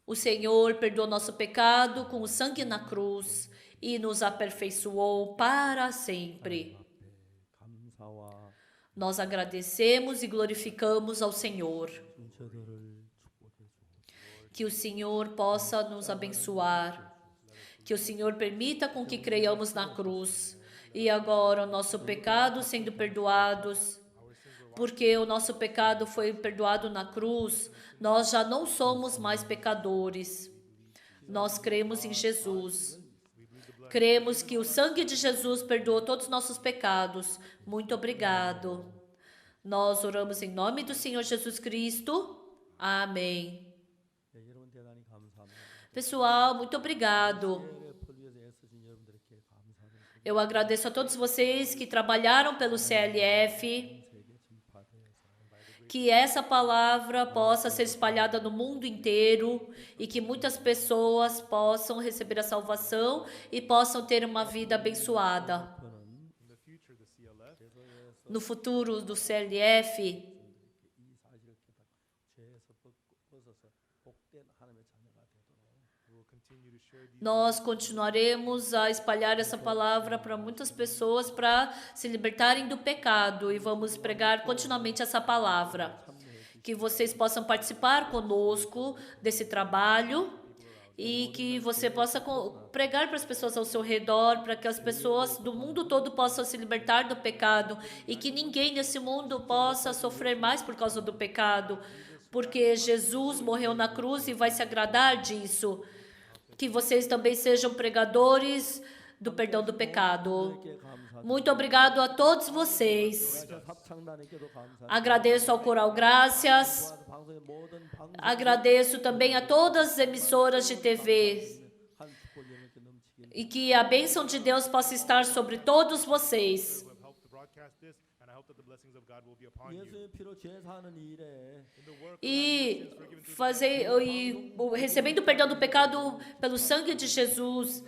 O Senhor perdoou nosso pecado com o sangue na cruz e nos aperfeiçoou para sempre. 감사와 Nós agradecemos e glorificamos ao Senhor. 순서들을 축복해 주옵소서. Que o Senhor possa nos abençoar. Que o Senhor permita com que creiamos na cruz. E agora o nosso pecado sendo perdoados, porque o nosso pecado foi perdoado na cruz, nós já não somos mais pecadores. Nós cremos em Jesus. Cremos que o sangue de Jesus perdoou todos os nossos pecados. Muito obrigado. Nós oramos em nome do Senhor Jesus Cristo. Amém. 네, 여러분 대단히 감사합니다. Pessoal, muito obrigado. CLF를 위해서 애쓰신 여러분들께 감사드립니다. Eu agradeço a todos vocês que trabalharam pelo CLF 세계 전파대에서 que essa palavra possa ser espalhada no mundo inteiro e que muitas pessoas possam receber a salvação e possam ter uma vida abençoada. In the future, the CLF No futuro do CLF, 이 사실을 깨닫고 죄에서 벗어서 복된 하나님의 자녀가 되도록 we will continue to share these nós continuaremos a espalhar essa palavra para muitas pessoas para se libertarem do pecado e vamos pregar continuamente essa palavra. Que vocês possam participar conosco desse trabalho e que você possa pregar para as pessoas ao seu redor, para que as pessoas do mundo todo possam se libertar do pecado e que ninguém nesse mundo possa sofrer mais por causa do pecado, porque Jesus morreu na cruz e vai se agradar disso. Que vocês também sejam pregadores do perdão do pecado. Muito obrigado a todos vocês. 합창단에게도 감사합니다. Agradeço ao Coral Graças. 방송의 모든 방송 Agradeço também a todas as emissoras de TV 한 축복 영역에 넘치길 e que a bênção de Deus possa estar sobre todos vocês. who have helped to broadcast this, and I hope that the blessings of God will be upon you. 예수의 피로 제사하는 일에 In the work Recebendo o perdão do pecado pelo sangue de Jesus,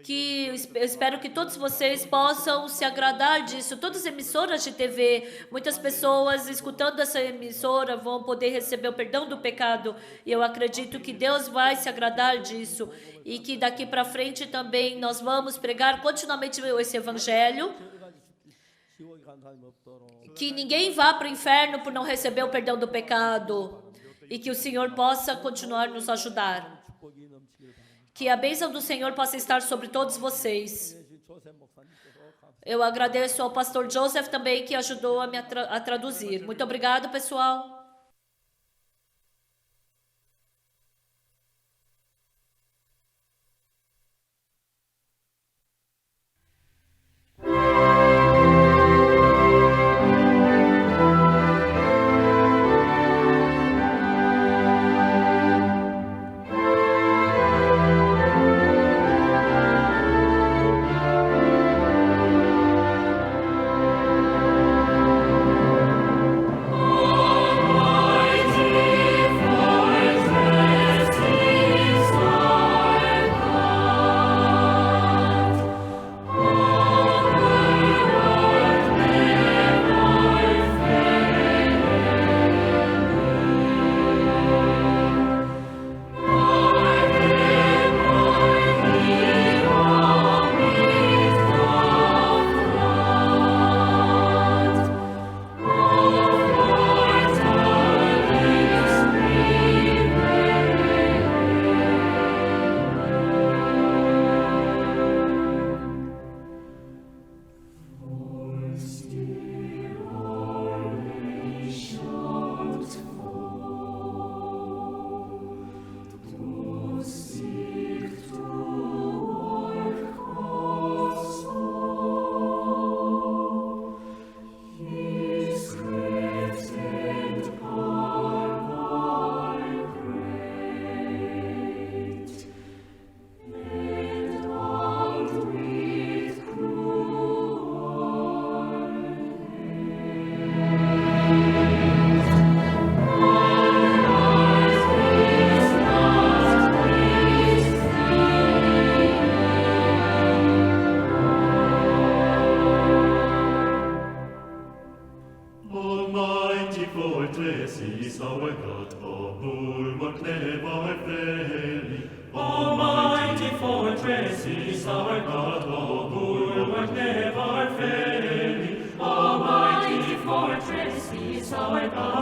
que eu espero que todos vocês possam se agradar disso. Todas as emissoras de TV, muitas pessoas escutando essa emissora vão poder receber o perdão do pecado. E eu acredito que Deus vai se agradar disso. E que daqui para frente também nós vamos pregar continuamente esse evangelho. 지옥에 간 사람이 없도록 Que ninguém vá para o inferno por não receber o perdão do pecado. E que o Senhor possa continuar nos ajudar. 축복이 넘치길 바랍니다. Que a bênção do Senhor possa estar sobre todos vocês. 대신 조셉 목사님께도 감사합니다. Eu agradeço ao pastor Joseph também que ajudou a traduzir. Muito obrigado, pessoal. Almighty fortress is our God, a bulwark never failing. Almighty fortress is our God, a bulwark never failing. Almighty fortress is our God.